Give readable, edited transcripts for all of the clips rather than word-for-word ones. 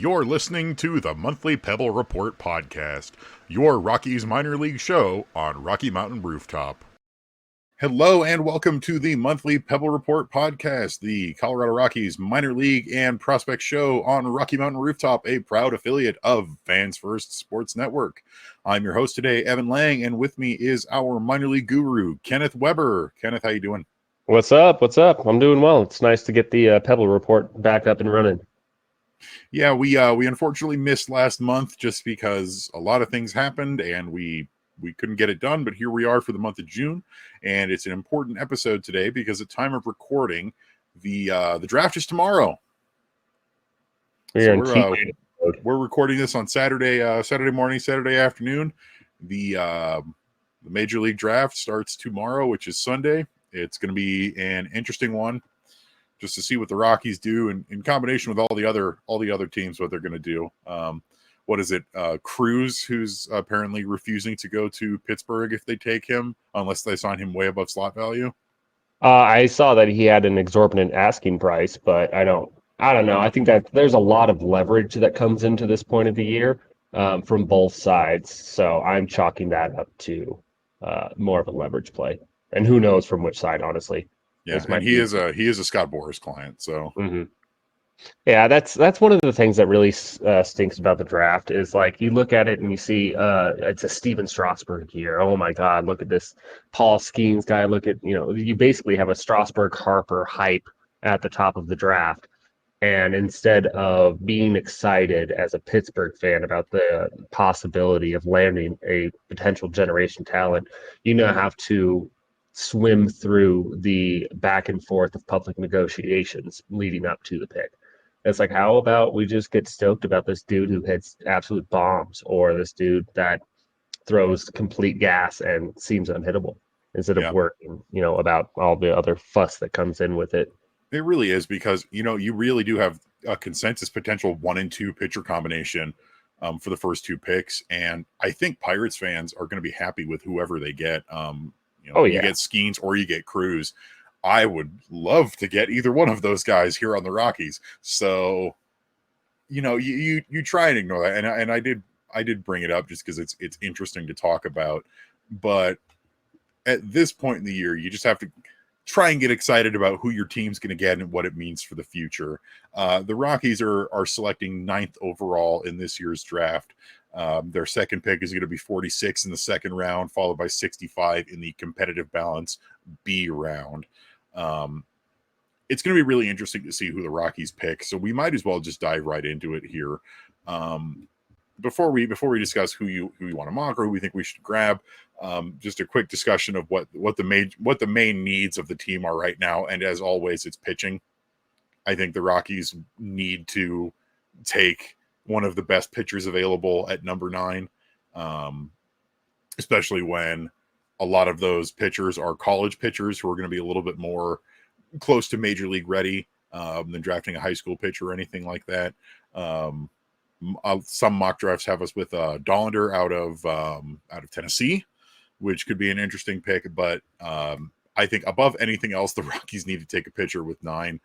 You're listening to the Monthly Pebble Report podcast, your Rockies minor league show on Rocky Mountain Rooftop. Hello and welcome to the Monthly Pebble Report podcast, the Colorado Rockies minor league and prospect show on Rocky Mountain Rooftop, a proud affiliate of Fans First Sports Network. I'm your host today, Evan Lang, and with me is our minor league guru, Kenneth Weber. Kenneth, how you doing? What's up? I'm doing well. It's nice to get the Pebble Report back up and running. Yeah, we unfortunately missed last month just because a lot of things happened and we couldn't get it done, but here we are for the month of June, and it's an important episode today because at time of recording, the draft is tomorrow. We're recording this on Saturday morning, Saturday afternoon. The Major League Draft starts tomorrow, which is Sunday. It's going to be an interesting one, just to see what the Rockies do in combination with all the other teams, what they're going to do. What is it? Cruz, who's apparently refusing to go to Pittsburgh if they take him, unless they sign him way above slot value. I saw that he had an exorbitant asking price, but I don't know. I think that there's a lot of leverage that comes into this point of the year from both sides. So I'm chalking that up to more of a leverage play. And who knows from which side, honestly. Yeah, and he is a Scott Boras client, so. Mm-hmm. Yeah, that's one of the things that really stinks about the draft is like you look at it and you see it's a Steven Strasburg year. Oh my God, look at this Paul Skeens guy. Look at, you basically have a Strasburg Harper hype at the top of the draft. And instead of being excited as a Pittsburgh fan about the possibility of landing a potential generation talent, you now have to swim through the back and forth of public negotiations leading up to the pick. It's like, how about we just get stoked about this dude who hits absolute bombs or this dude that throws complete gas and seems unhittable instead of worrying, about all the other fuss that comes in with it. It really is because, you really do have a consensus potential 1 and 2 pitcher combination for the first 2 picks. And I think Pirates fans are going to be happy with whoever they get. You get Skeens or you get Cruz. I would love to get either one of those guys here on the Rockies. So, you try and ignore that. And I did bring it up just because it's interesting to talk about. But at this point in the year, you just have to try and get excited about who your team's going to get and what it means for the future. The Rockies are selecting 9th overall in this year's draft. Their second pick is going to be 46 in the second round, followed by 65 in the competitive balance B round. It's going to be really interesting to see who the Rockies pick. So we might as well just dive right into it here. Before we discuss who you want to mock or who we think we should grab, just a quick discussion of what the main needs of the team are right now. And as always, it's pitching. I think the Rockies need to take one of the best pitchers available at number 9, especially when a lot of those pitchers are college pitchers who are going to be a little bit more close to major league ready than drafting a high school pitcher or anything like that. Some mock drafts have us with Dollander out of Tennessee, which could be an interesting pick. But I think above anything else, the Rockies need to take a pitcher with 9.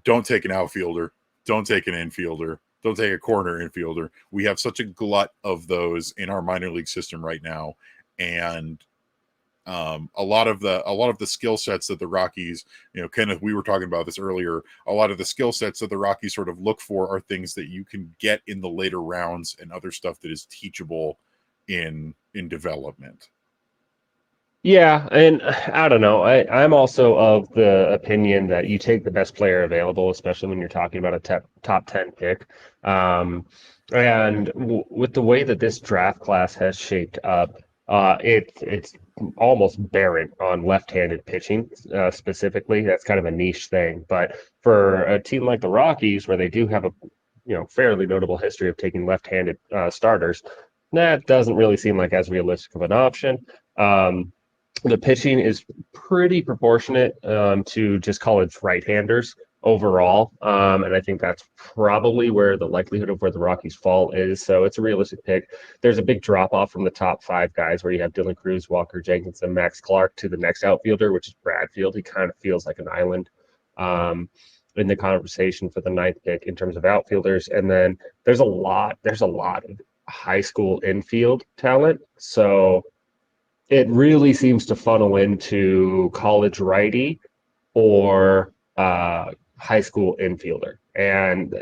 Don't take an outfielder. Don't take an infielder. Don't take a corner infielder. We have such a glut of those in our minor league system right now, and a lot of the skill sets that the Rockies, Kenneth, we were talking about this earlier. A lot of the skill sets that the Rockies sort of look for are things that you can get in the later rounds and other stuff that is teachable in development. Yeah, and I don't know. I'm also of the opinion that you take the best player available, especially when you're talking about a top 10 pick. With the way that this draft class has shaped up, it's almost barren on left-handed pitching specifically. That's kind of a niche thing. But for a team like the Rockies, where they do have a fairly notable history of taking left-handed starters, that doesn't really seem like as realistic of an option. The pitching is pretty proportionate to just college right-handers overall, and I think that's probably where the likelihood of where the Rockies fall is. So it's a realistic pick. There's a big drop-off from the top 5 guys where you have Dylan Cruz, Walker Jenkins, and Max Clark to the next outfielder, which is Bradfield. He kind of feels like an island. in the conversation for the ninth pick in terms of outfielders. And then there's a lot of high school infield talent. So it really seems to funnel into college righty or high school infielder. And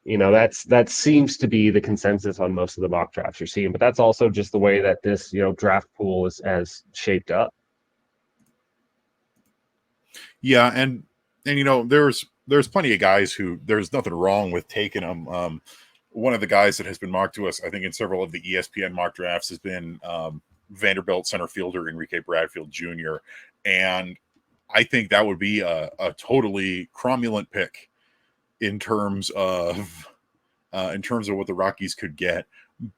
that seems to be the consensus on most of the mock drafts you're seeing, but that's also just the way that this draft pool has shaped up. Yeah, and there's plenty of guys who there's nothing wrong with taking them. One of the guys that has been marked to us, I think, in several of the ESPN mock drafts has been Vanderbilt center fielder Enrique Bradfield Jr. And I think that would be a totally cromulent pick in terms of what the Rockies could get.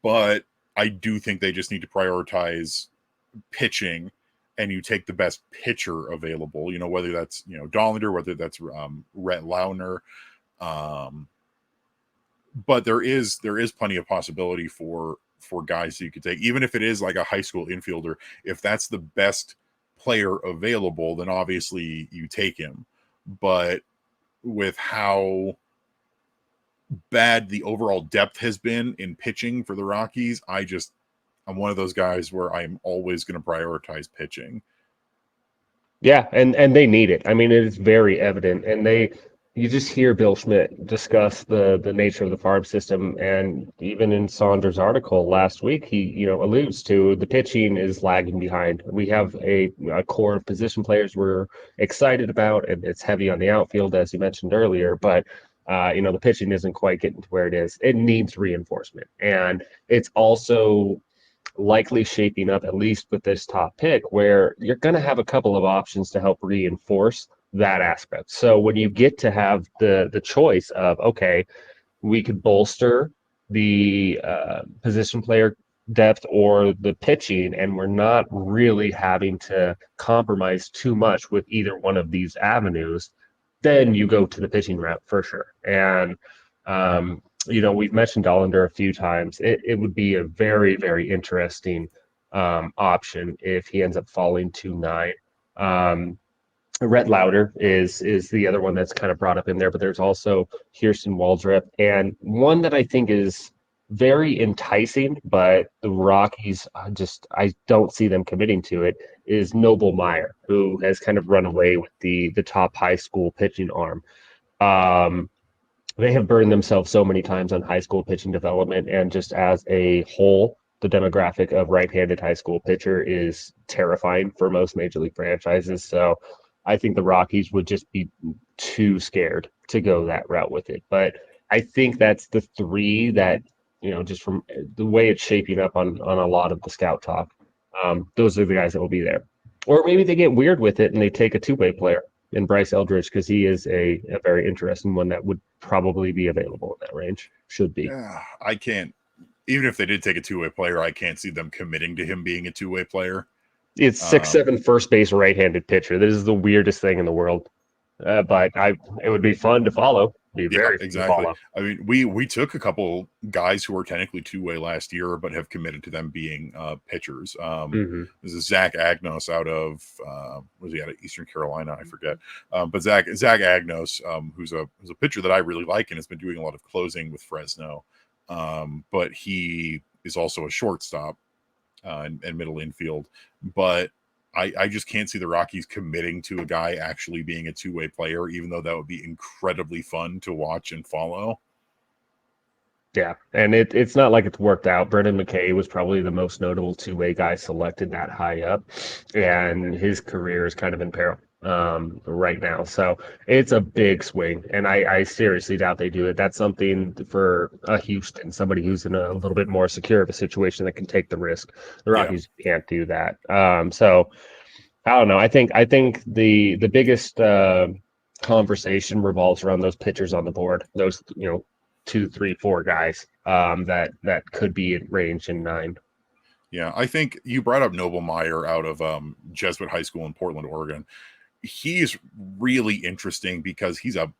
But I do think they just need to prioritize pitching, and you take the best pitcher available, whether that's, Dollander, whether that's Rhett Launer. But there is plenty of possibility for guys that you could take, even if it is like a high school infielder. If that's the best player available, then obviously you take him. But with how bad the overall depth has been in pitching for the Rockies, I'm one of those guys where I'm always going to prioritize pitching. Yeah, and they need it. I mean, it is very evident, and you just hear Bill Schmidt discuss the nature of the farm system, and even in Saunders' article last week, he alludes to the pitching is lagging behind. We have a core of position players we're excited about, and it's heavy on the outfield, as you mentioned earlier, but the pitching isn't quite getting to where it is. It needs reinforcement, and it's also likely shaping up, at least with this top pick, where you're going to have a couple of options to help reinforce that aspect. So when you get to have the choice of, okay, we could bolster the position player depth or the pitching, and we're not really having to compromise too much with either one of these avenues, then you go to the pitching route for sure. And we've mentioned Dollander a few times. It would be a very, very interesting option if he ends up falling to 9. Rhett Lauder is the other one that's kind of brought up in there, but there's also Kirsten Waldrep, and one that I think is very enticing, but the Rockies I don't see them committing to it, is Noble Meyer, who has kind of run away with the top high school pitching arm. They have burned themselves so many times on high school pitching development, and just as a whole, the demographic of right-handed high school pitcher is terrifying for most major league franchises. So I think the Rockies would just be too scared to go that route with it. But I think that's the three that, just from the way it's shaping up on a lot of the scout talk, those are the guys that will be there. Or maybe they get weird with it and they take a two-way player in Bryce Eldridge, because he is a very interesting one that would probably be available in that range. Should be. Yeah, I can't. Even if they did take a two-way player, I can't see them committing to him being a two-way player. It's 6'7" first base right-handed pitcher. This is the weirdest thing in the world. But it would be fun to follow. Be very exactly. fun to follow. I mean, we took a couple guys who were technically two-way last year, but have committed to them being pitchers. This is Zach Agnos out of was he out of Eastern Carolina? I forget. But Zach Agnos, who's a pitcher that I really like and has been doing a lot of closing with Fresno. But he is also a shortstop and middle infield. But I just can't see the Rockies committing to a guy actually being a two-way player, even though that would be incredibly fun to watch and follow. Yeah, and it's not like it's worked out. Brendan McKay was probably the most notable two-way guy selected that high up, and his career is kind of in peril right now. So it's a big swing, and I seriously doubt they do it. That's something for Houston, somebody who's in a little bit more secure of a situation that can take the risk. The Rockies can't do that. So I don't know. I think the biggest conversation revolves around those pitchers on the board. Those 2, 3, 4 guys that could be in range in 9. Yeah, I think you brought up Noble Meyer out of Jesuit High School in Portland, Oregon. He's really interesting because he's a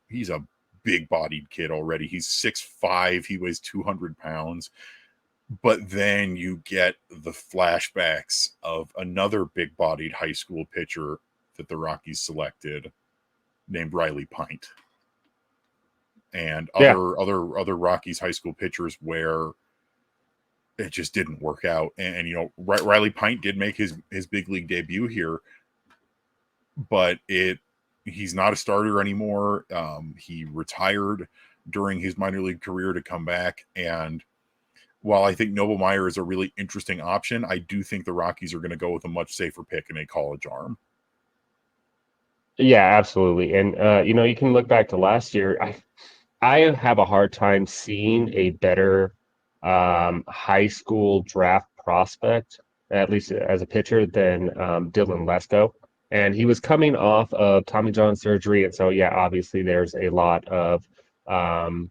big-bodied kid already. He's 6'5", he weighs 200 pounds. But then you get the flashbacks of another big-bodied high school pitcher that the Rockies selected named Riley Pint. and Yeah. other Rockies high school pitchers where it just didn't work out. And you know, Riley Pint did make his big league debut here, but he's not a starter anymore. He retired during his minor league career to come back. And while I think Noble Meyer is a really interesting option, I do think the Rockies are going to go with a much safer pick in a college arm. Yeah, absolutely. And you know, you can look back to last year. I have a hard time seeing a better high school draft prospect, at least as a pitcher, than Dylan Lesko. And he was coming off of Tommy John surgery, and so yeah, obviously there's a lot of um,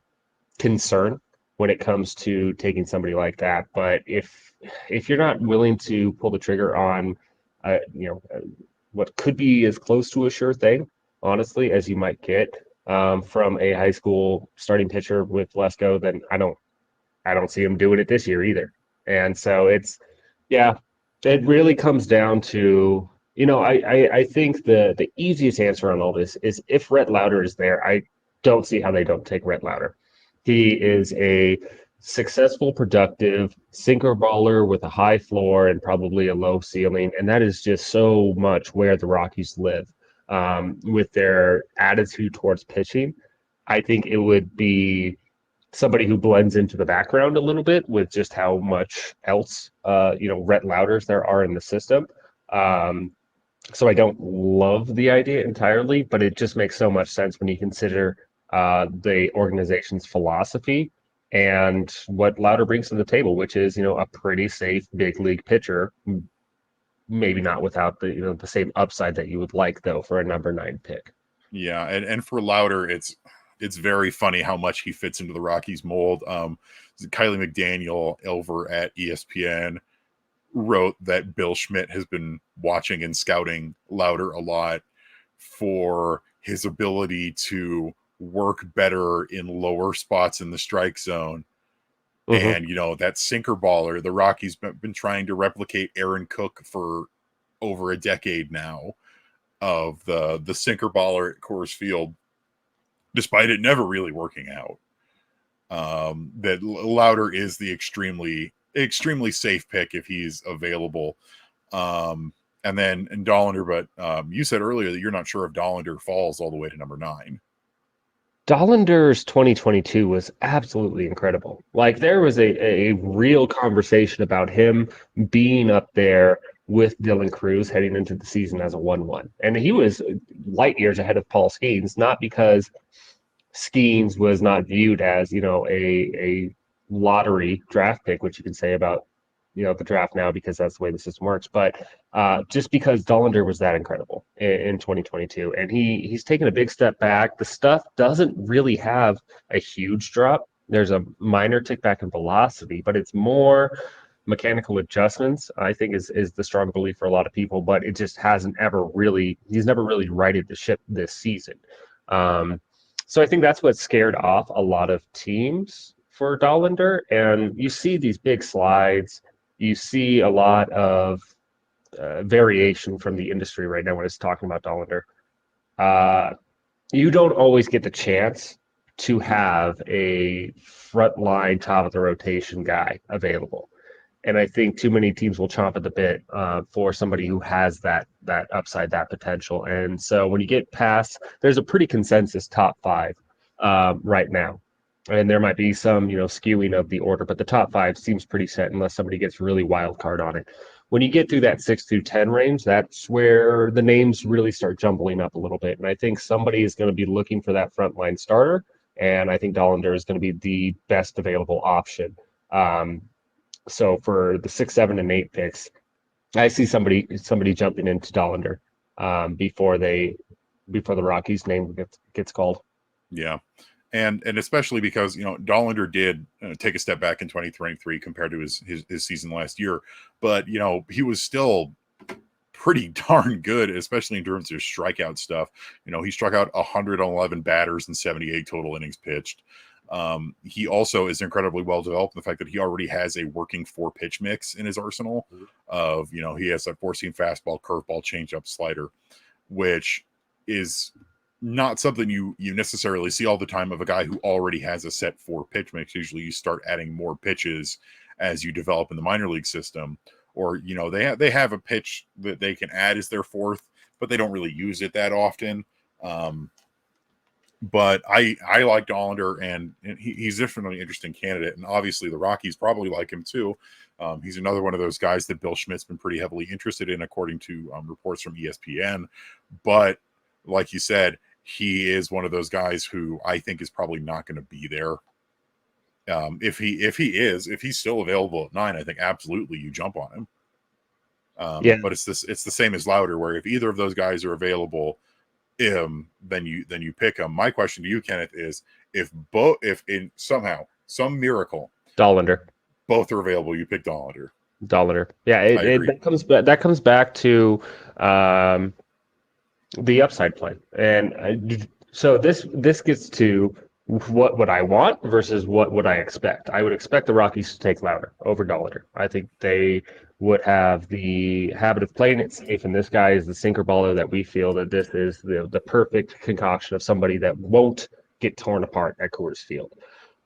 concern when it comes to taking somebody like that. But if you're not willing to pull the trigger on, what could be as close to a sure thing, honestly, as you might get from a high school starting pitcher with Lesko, then I don't see him doing it this year either. And so yeah, it really comes down to, I think the easiest answer on all this is if Rhett Lauder is there, I don't see how they don't take Rhett Lauder. He is a successful, productive sinker baller with a high floor and probably a low ceiling. And that is just so much where the Rockies live with their attitude towards pitching. I think it would be somebody who blends into the background a little bit with just how much else, Rhett Louders there are in the system. Um, so I don't love the idea entirely, but it just makes so much sense when you consider the organization's philosophy and what Louder brings to the table, which is, a pretty safe big league pitcher. Maybe not without the same upside that you would like though for a number 9 pick. Yeah, and for Lauder, it's very funny how much he fits into the Rockies mold. Kylie McDaniel over at ESPN wrote that Bill Schmidt has been watching and scouting Lauder a lot for his ability to work better in lower spots in the strike zone. Mm-hmm. And, that sinker baller, the Rockies been trying to replicate Aaron Cook for over a decade now of the sinker baller at Coors Field, despite it never really working out. That Lauder is the extremely safe pick if he's available. And then in Dollander, but you said earlier that you're not sure if Dollander falls all the way to number 9. Dollander's 2022 was absolutely incredible. Like there was a real conversation about him being up there with Dylan Cruz heading into the season as a 1-1. And he was light years ahead of Paul Skeens, not because Skeens was not viewed as, a lottery draft pick, which you can say about, the draft now because that's the way the system works. But just because Dollander was that incredible in 2022. And he's taken a big step back. The stuff doesn't really have a huge drop. There's a minor tick back in velocity, but it's more mechanical adjustments, I think is the strong belief for a lot of people, but it just he's never really righted the ship this season. So I think that's what scared off a lot of teams for Dollander. And you see these big slides. You see a lot of variation from the industry right now when it's talking about Dollander. You don't always get the chance to have a frontline top of the rotation guy available. And I think too many teams will chomp at the bit for somebody who has that upside, that potential. And so when you get past, there's a pretty consensus top 5 right now. And there might be some, skewing of the order, but the top 5 seems pretty set unless somebody gets really wild card on it. When you get through that 6 through 10 range, that's where the names really start jumbling up a little bit. And I think somebody is going to be looking for that frontline starter. And I think Dollander is going to be the best available option. So for the 6, 7, and 8 picks, I see somebody jumping into Dollander before the Rockies name gets called. Yeah. And especially because, Dollander did take a step back in 2023 compared to his season last year. But, he was still pretty darn good, especially in terms of strikeout stuff. He struck out 111 batters and 78 total innings pitched. He also is incredibly well developed in the fact that he already has a working 4-pitch mix in his arsenal of, he has that 4-seam fastball, curveball, changeup, slider, which is not something you necessarily see all the time of a guy who already has a set 4 pitch mix. Usually you start adding more pitches as you develop in the minor league system, or they have a pitch that they can add as their 4th, but they don't really use it that often. But I like Dollander, and he's definitely an interesting candidate, and obviously the Rockies probably like him too. He's another one of those guys that Bill Schmidt's been pretty heavily interested in, according to reports from ESPN. But like you said, he is one of those guys who I think is probably not going to be there. If he's still available at 9, I think absolutely you jump on him. But it's the same as Louder, where if either of those guys are available, then you pick them. My question to you, Kenneth, is if in somehow some miracle Dollander, both are available, you pick Dollander. Yeah, that comes back to the upside play, and so this gets to what would I want versus what would I expect. I would expect the Rockies to take Louder over Dollander. I think they would have the habit of playing it safe, and this guy is the sinker baller that we feel that this is the perfect concoction of somebody that won't get torn apart at Coors Field,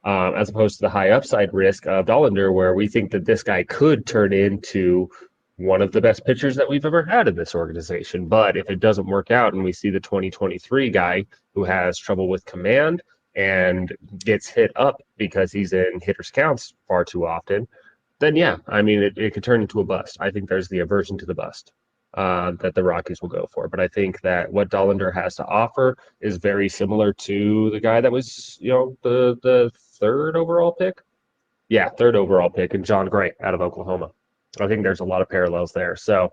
as opposed to the high upside risk of Dollander, where we think that this guy could turn into one of the best pitchers that we've ever had in this organization. But if it doesn't work out and we see the 2023 guy who has trouble with command and gets hit up because he's in hitters counts far too often, then yeah, I mean, it could turn into a bust. I think there's the aversion to the bust that the Rockies will go for. But I think that what Dollander has to offer is very similar to the guy that was, the third overall pick. Yeah, third overall pick, and John Gray out of Oklahoma. I think there's a lot of parallels there. So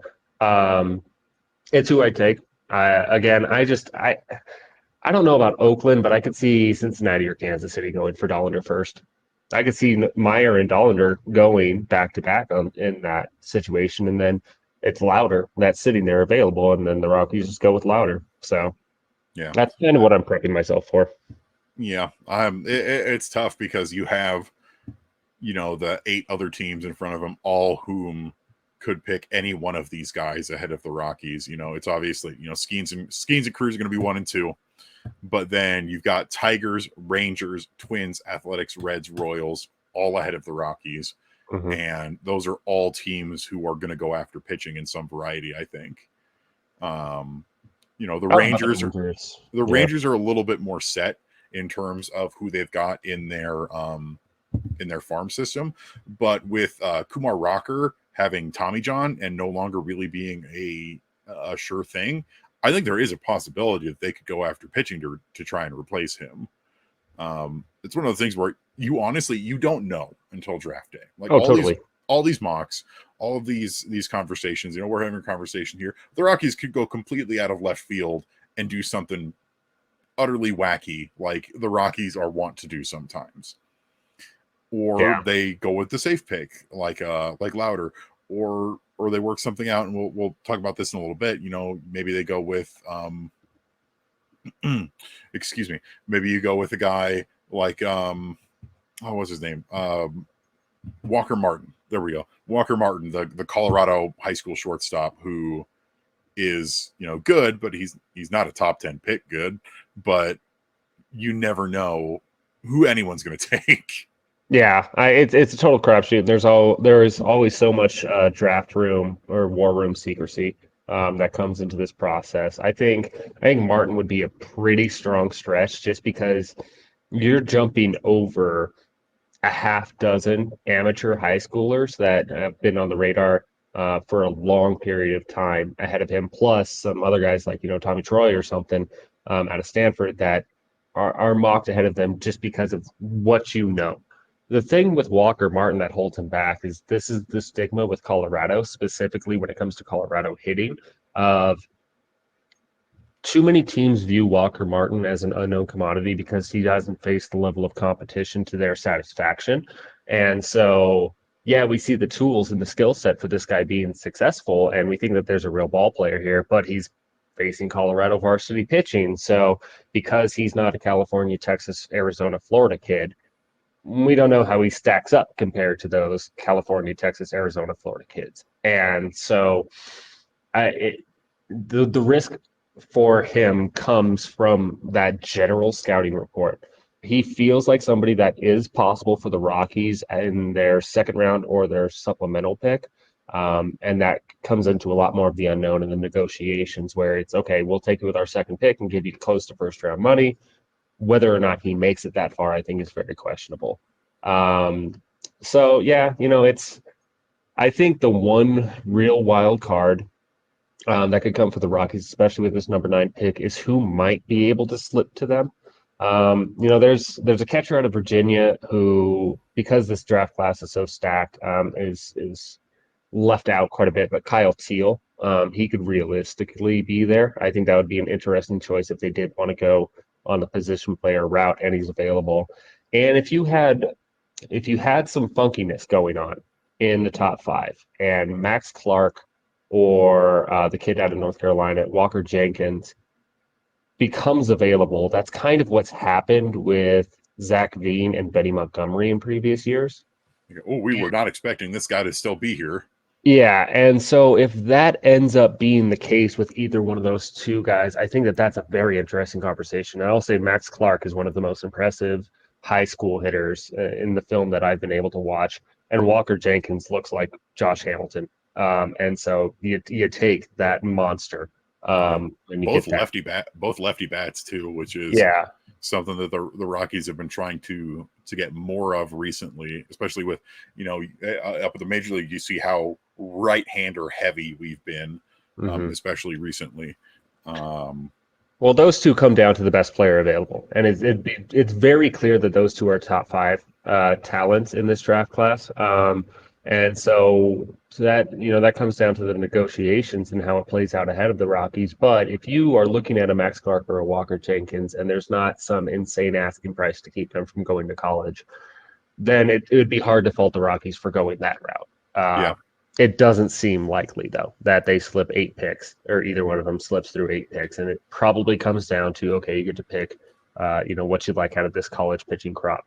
it's who I take. I don't know about Oakland, but I could see Cincinnati or Kansas City going for Dollander first. I could see Meyer and Dollander going back to back in that situation, and then it's Louder that's sitting there available, and then the Rockies just go with Louder. So yeah, that's kind of what I'm prepping myself for. Yeah, it's tough because you have the 8 other teams in front of them, all whom could pick any one of these guys ahead of the Rockies. It's obviously Skeens and Cruz are going to be 1 and 2. But then you've got Tigers, Rangers, Twins, Athletics, Reds, Royals, all ahead of the Rockies. Mm-hmm. And those are all teams who are going to go after pitching in some variety, I think. The Rangers are a little bit more set in terms of who they've got in their farm system. But with Kumar Rocker having Tommy John and no longer really being a sure thing, I think there is a possibility that they could go after pitching to try and replace him. It's one of the things where you don't know until draft day. Like all these mocks, all of these conversations, we're having a conversation here. The Rockies could go completely out of left field and do something utterly wacky, like the Rockies are wont to do sometimes. Or they go with the safe pick, like Louder, or they work something out, and we'll talk about this in a little bit. Maybe they go with excuse me, maybe you go with a guy like what was his name? Walker Martin. There we go. Walker Martin, the Colorado high school shortstop, who is good, but he's not a top 10 pick good. But you never know who anyone's going to take. Yeah, it's a total crapshoot. There is always so much draft room or war room secrecy that comes into this process. I think Martin would be a pretty strong stretch, just because you're jumping over a half dozen amateur high schoolers that have been on the radar for a long period of time ahead of him, plus some other guys like Tommy Troy or something out of Stanford that are mocked ahead of them just because of what The thing with Walker Martin that holds him back is this is the stigma with Colorado, specifically when it comes to Colorado hitting, of too many teams view Walker Martin as an unknown commodity because he doesn't face the level of competition to their satisfaction. And so, yeah, we see the tools and the skill set for this guy being successful, and we think that there's a real ball player here, but he's facing Colorado varsity pitching. So because he's not a California, Texas, Arizona, Florida kid, we don't know how he stacks up compared to those California, Texas, Arizona, Florida kids. And so the risk for him comes from that general scouting report. He feels like somebody that is possible for the Rockies in their second round or their supplemental pick. And that comes into a lot more of the unknown in the negotiations where it's okay, we'll take it with our second pick and give you close to first round money. Whether or not he makes it that far, I think is very questionable. So yeah, I think the one real wild card that could come for the Rockies, especially with this number 9 pick, is who might be able to slip to them. There's a catcher out of Virginia who, because this draft class is so stacked, is left out quite a bit. But Kyle Teal, he could realistically be there. I think that would be an interesting choice if they did want to go on the position player route, and he's available. And if you had some funkiness going on in the top 5, and Max Clark or the kid out of North Carolina, Walker Jenkins, becomes available, that's kind of what's happened with Zach Veen and Benny Montgomery in previous years. Oh, we were not expecting this guy to still be here. Yeah, and so if that ends up being the case with either one of those two guys, I think that that's a very interesting conversation. I'll say Max Clark is one of the most impressive high school hitters in the film that I've been able to watch, and Walker Jenkins looks like Josh Hamilton. And so you take that monster. When you both get that. both lefty bats too, which is something that the Rockies have been trying to get more of recently, especially with up at the major league. You see how right-hander heavy we've been, especially recently. Well, those two come down to the best player available, and it's very clear that those two are top 5 talents in this draft class. And so that comes down to the negotiations and how it plays out ahead of the Rockies. But if you are looking at a Max Clark or a Walker Jenkins, and there's not some insane asking price to keep them from going to college, then it would be hard to fault the Rockies for going that route. It doesn't seem likely, though, that they slip 8 picks, or either one of them slips through 8 picks. And it probably comes down to, okay, you get to pick, what you'd like out of this college pitching crop.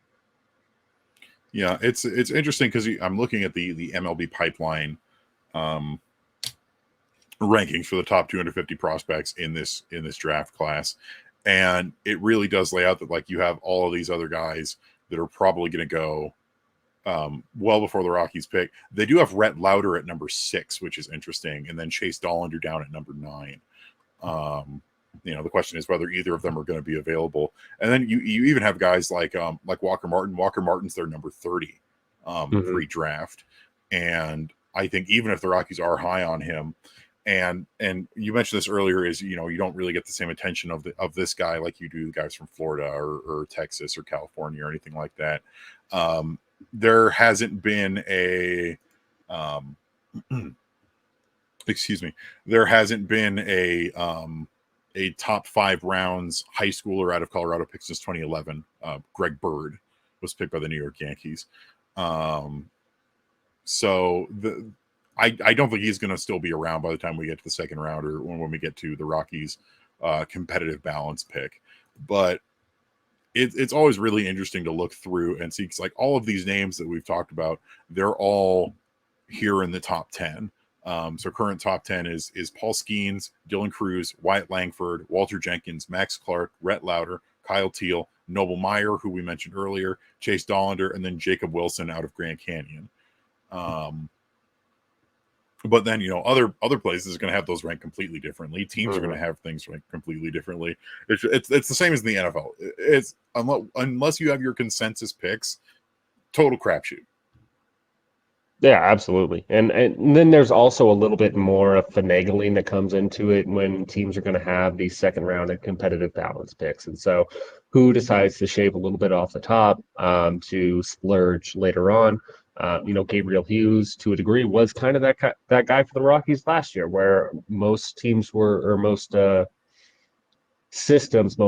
Yeah, it's interesting because I'm looking at the MLB pipeline rankings for the top 250 prospects in this draft class, and it really does lay out that like you have all of these other guys that are probably going to go well before the Rockies pick. They do have Rhett Lauder at number 6, which is interesting, and then Chase Dollander down at number 9. The question is whether either of them are going to be available. And then you even have guys like Walker Martin. Walker Martin's their number 30 pre-draft. And I think even if the Rockies are high on him, and you mentioned this earlier, is you don't really get the same attention of this guy like you do the guys from Florida or Texas or California or anything like that. There hasn't been a there hasn't been a top 5 rounds high schooler out of Colorado picked since 2011. Greg Bird was picked by the New York Yankees. So I don't think he's going to still be around by the time we get to the second round or when we get to the Rockies competitive balance pick. But it's always really interesting to look through and see, because like all of these names that we've talked about, they're all here in the top 10. So current top 10 is Paul Skeens, Dylan Cruz, Wyatt Langford, Walter Jenkins, Max Clark, Rhett Lauder, Kyle Teal, Noble Meyer, who we mentioned earlier, Chase Dollander, and then Jacob Wilson out of Grand Canyon. But then, other places are going to have those ranked completely differently. Teams are going to have things ranked completely differently. It's the same as in the NFL. It's unless you have your consensus picks, total crapshoot. Yeah, absolutely. And then there's also a little bit more of finagling that comes into it when teams are going to have these second round and competitive balance picks. And so who decides to shave a little bit off the top to splurge later on? Gabriel Hughes, to a degree, was kind of that guy for the Rockies last year, where most teams most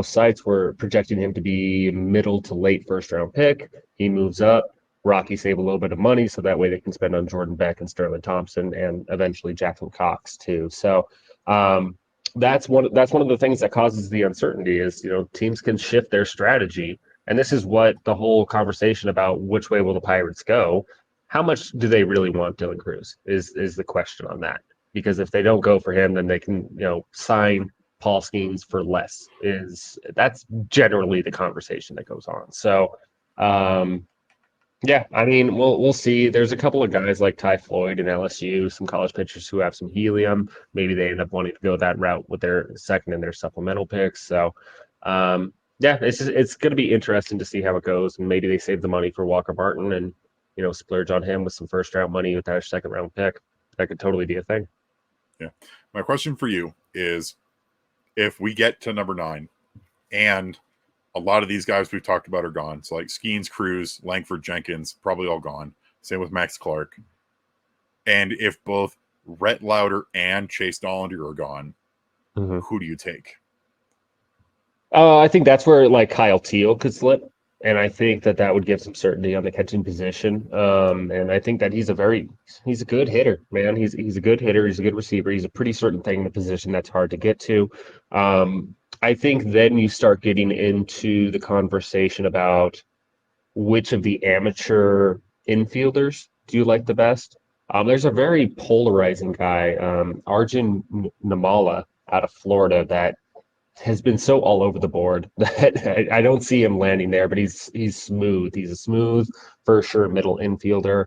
sites were projecting him to be middle to late first round pick. He moves up. Rockies save a little bit of money, so that way they can spend on Jordan Beck and Sterling Thompson and eventually Jackson Cox too. So that's one of the things that causes the uncertainty is teams can shift their strategy, and this is what the whole conversation about which way will the Pirates go. How much do they really want Dylan Cruz is the question on that, because if they don't go for him, then they can sign Paul Skeens for less. That's generally the conversation that goes on. So, yeah, I mean, we'll see. There's a couple of guys like Ty Floyd and LSU, some college pitchers who have some helium. Maybe they end up wanting to go that route with their second and their supplemental picks. So, yeah, it's going to be interesting to see how it goes. And maybe they save the money for Walker Martin and splurge on him with some first round money with that second round pick. That could totally be a thing. Yeah. My question for you is, if we get to number 9 and a lot of these guys we've talked about are gone. So like Skeens, Cruz, Langford, Jenkins, probably all gone. Same with Max Clark. And if both Rhett Lauder and Chase Dollander are gone, who do you take? I think that's where like Kyle Teal could slip. And I think that would give some certainty on the catching position. And I think that he's a good hitter, man. He's a good hitter. He's a good receiver. He's a pretty certain thing in the position that's hard to get to. I think then you start getting into the conversation about which of the amateur infielders do you like the best. There's a very polarizing guy, Arjun Namala out of Florida, that has been so all over the board that I don't see him landing there, but he's smooth. He's a smooth, for sure, middle infielder.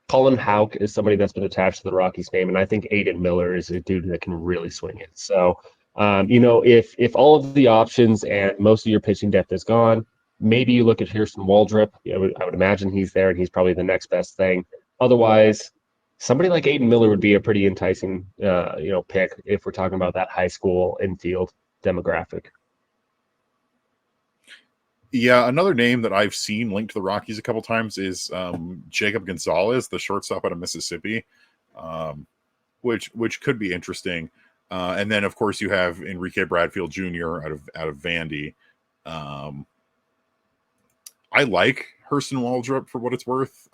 Colin Houck is somebody that's been attached to the Rockies name, and I think Aiden Miller is a dude that can really swing it. So, if all of the options and most of your pitching depth is gone, maybe you look at Kirsten Waldrop. I would imagine he's there, and he's probably the next best thing. Otherwise, somebody like Aiden Miller would be a pretty enticing, pick if we're talking about that high school infield demographic. Yeah, another name that I've seen linked to the Rockies a couple times is Jacob Gonzalez, the shortstop out of Mississippi, which could be interesting. And then, of course, you have Enrique Bradfield Jr. out of Vandy. I like Hurston Waldrop for what it's worth.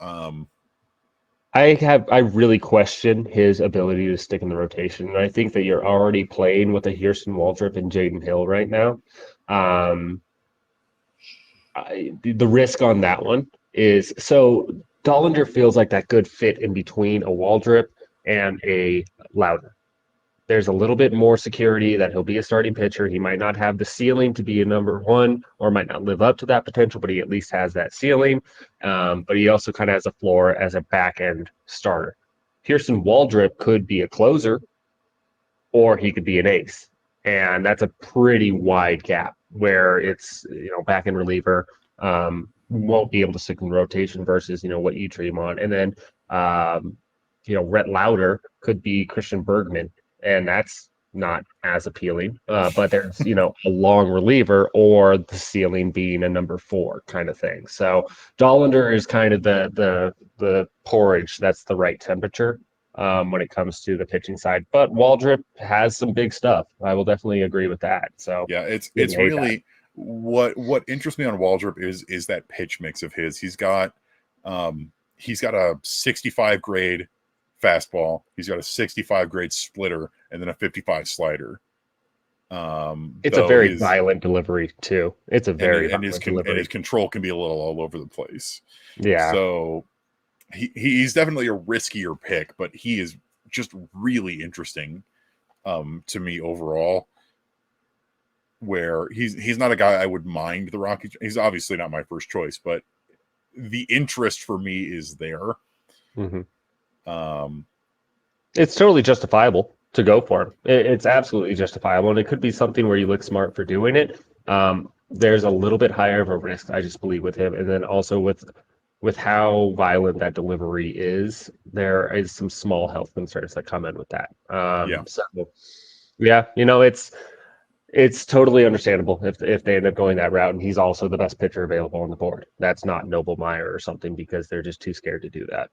I really question his ability to stick in the rotation, and I think that you're already playing with a Hurston Waldrop and Jaden Hill right now. The risk on that one is so Dollander feels like that good fit in between a Waldrop and a Lauder. There's a little bit more security that he'll be a starting pitcher. He might not have the ceiling to be a number one or might not live up to that potential, but he at least has that ceiling. But he also kind of has a floor as a back end starter. Hurston Waldrop could be a closer or he could be an ace. And that's a pretty wide gap where it's, back end reliever won't be able to stick in rotation versus, what you dream on. And then, Rhett Lauder could be Christian Bergman, and that's not as appealing. But there's, a long reliever or the ceiling being a number 4 kind of thing. So Dollander is kind of the porridge that's the right temperature when it comes to the pitching side. But Waldrop has some big stuff. I will definitely agree with that. So yeah, it's really what interests me on Waldrop is that pitch mix of his. He's got a 65 grade fastball. He's got a 65 grade splitter and then a 55 slider. It's a very violent delivery too. It's a very violent delivery. And his control can be a little all over the place. Yeah. So he's definitely a riskier pick, but he is just really interesting to me overall. Where he's not a guy I would mind the Rockies. He's obviously not my first choice, but the interest for me is there. Mm-hmm. It's totally justifiable to go for him. It's absolutely justifiable, and it could be something where you look smart for doing it. There's a little bit higher of a risk, I just believe, with him, and then also with how violent that delivery is, there is some small health concerns that come in with that. So, yeah, it's totally understandable if they end up going that route, and he's also the best pitcher available on the board. That's not Noble Meyer or something because they're just too scared to do that.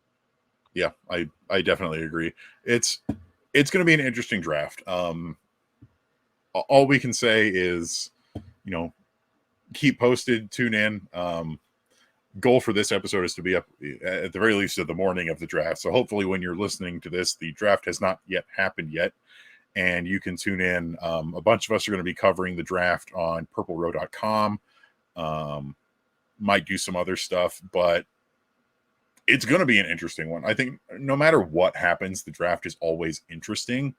Yeah, I definitely agree. It's going to be an interesting draft. All we can say is, keep posted, tune in. Goal for this episode is to be up at the very least at the morning of the draft. So hopefully when you're listening to this, the draft has not yet happened yet. And you can tune in. A bunch of us are going to be covering the draft on purplerow.com. Might do some other stuff, but it's going to be an interesting one. I think no matter what happens, the draft is always interesting.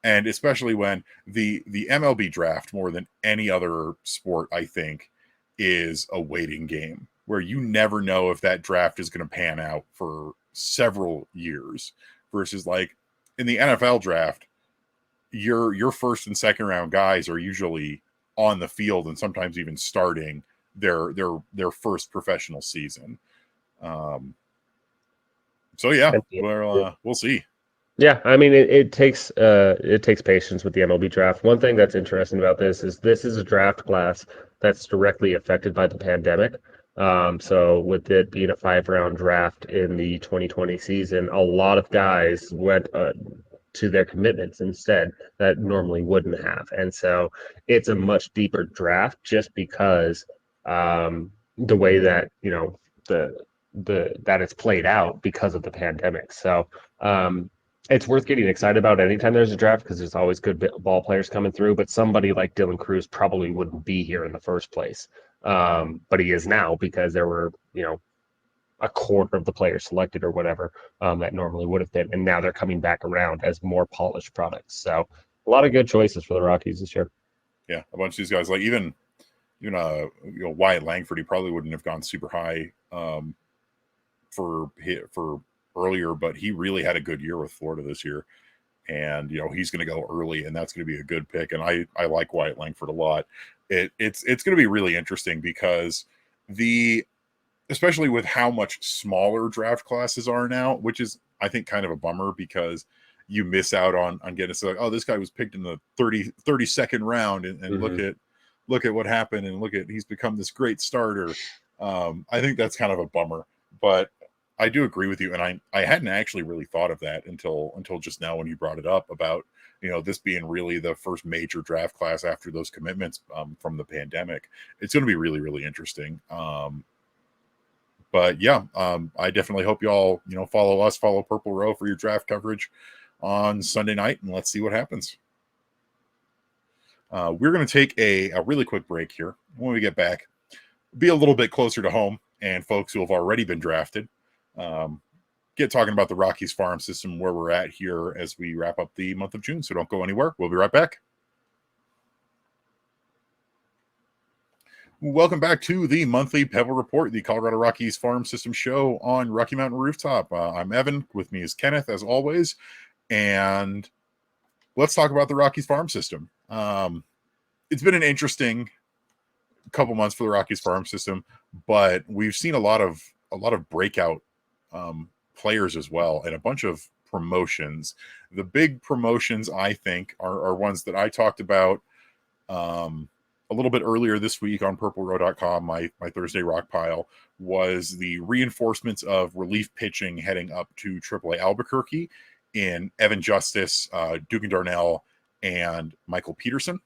And especially when the MLB draft, more than any other sport, I think, is a waiting game where you never know if that draft is going to pan out for several years, versus like in the NFL draft, your first and second round guys are usually on the field and sometimes even starting their first professional season. So yeah, we'll see. Yeah, I mean it takes patience with the MLB draft. One thing that's interesting about this is a draft class that's directly affected by the pandemic. So with it being a 5-round draft in the 2020 season, a lot of guys went to their commitments instead that normally wouldn't have, and so it's a much deeper draft just because the way that the that it's played out because of the pandemic. So. It's worth getting excited about anytime there's a draft because there's always good ball players coming through. But somebody like Dylan Cruz probably wouldn't be here in the first place. But he is now because there were, a quarter of the players selected or whatever that normally would have been. And now they're coming back around as more polished products. So a lot of good choices for the Rockies this year. Yeah, a bunch of these guys, like even Wyatt Langford, he probably wouldn't have gone super high for earlier, but he really had a good year with Florida this year, and he's going to go early, and that's going to be a good pick. And I like Wyatt Langford a lot. It's going to be really interesting because especially with how much smaller draft classes are now, which is I think kind of a bummer because you miss out on getting like, oh, this guy was picked in the 32nd round, and Mm-hmm. look at what happened, and he's become this great starter. I think that's kind of a bummer, but I do agree with you, and I hadn't actually really thought of that until just now when you brought it up about this being really the first major draft class after those commitments from the pandemic. It's going to be really, really interesting. But yeah, I definitely hope y'all follow Purple Row for your draft coverage on Sunday night, and let's see what happens. We're going to take a really quick break here. When we get back, be a little bit closer to home and folks who have already been drafted. Get talking about the Rockies farm system, where we're at here as we wrap up the month of June. So don't go anywhere. We'll be right back. Welcome back to the monthly Pebble Report, the Colorado Rockies farm system show on Rocky Mountain Rooftop. I'm Evan. With me is Kenneth, as always. And let's talk about the Rockies farm system. It's been an interesting couple months for the Rockies farm system, but we've seen a lot of breakout players as well, and a bunch of promotions. The big promotions, I think, are ones that I talked about a little bit earlier this week on purplerow.com. My Thursday rock pile was the reinforcements of relief pitching heading up to AAA Albuquerque in Evan Justice, Dugan Darnell, and Michael Peterson.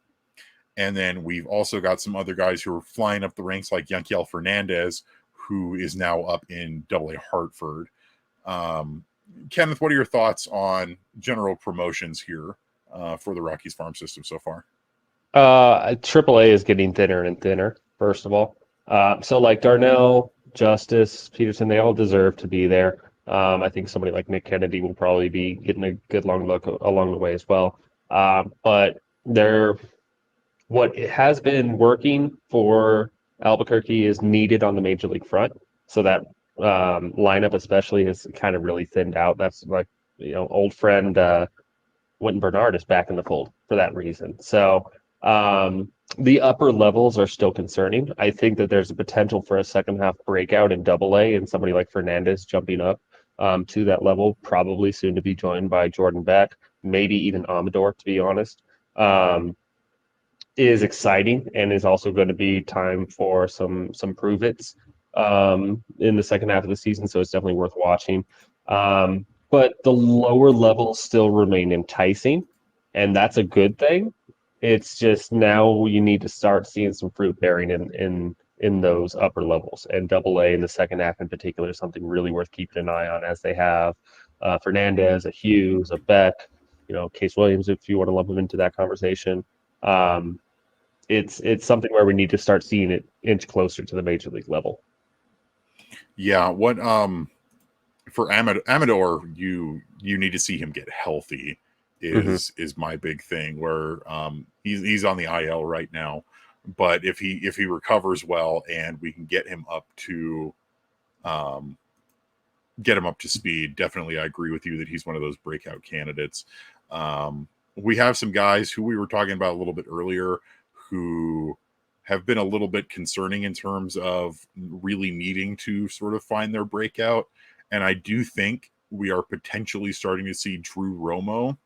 And then we've also got some other guys who are flying up the ranks, like Yanquiel Fernandez, who is now up in AA Hartford. Kenneth, what are your thoughts on general promotions here for the Rockies farm system so far? AAA is getting thinner and thinner, first of all. So like Darnell, Justice, Peterson, they all deserve to be there. I think somebody like Nick Kennedy will probably be getting a good long look along the way as well. But what has been working for Albuquerque is needed on the major league front. So that lineup especially has kind of really thinned out. That's like, old friend Wynton Bernard is back in the fold for that reason. So the upper levels are still concerning. I think that there's a potential for a second half breakout in AA and somebody like Fernandez jumping up to that level, probably soon to be joined by Jordan Beck, maybe even Amador, to be honest. Is exciting and is also going to be time for some prove-its in the second half of the season, so it's definitely worth watching. But the lower levels still remain enticing, and that's a good thing. It's just now you need to start seeing some fruit bearing in those upper levels, and AA in the second half in particular is something really worth keeping an eye on, as they have Fernandez, a Hughes, a Beck, Case Williams, if you want to lump them into that conversation. It's something where we need to start seeing it inch closer to the major league level. Yeah, what for Amador, you need to see him get healthy is my big thing. Where he's on the IL right now, but if he recovers well and we can get him up to speed, definitely I agree with you that he's one of those breakout candidates. We have some guys who we were talking about a little bit earlier who have been a little bit concerning in terms of really needing to sort of find their breakout. And I do think we are potentially starting to see Drew Romo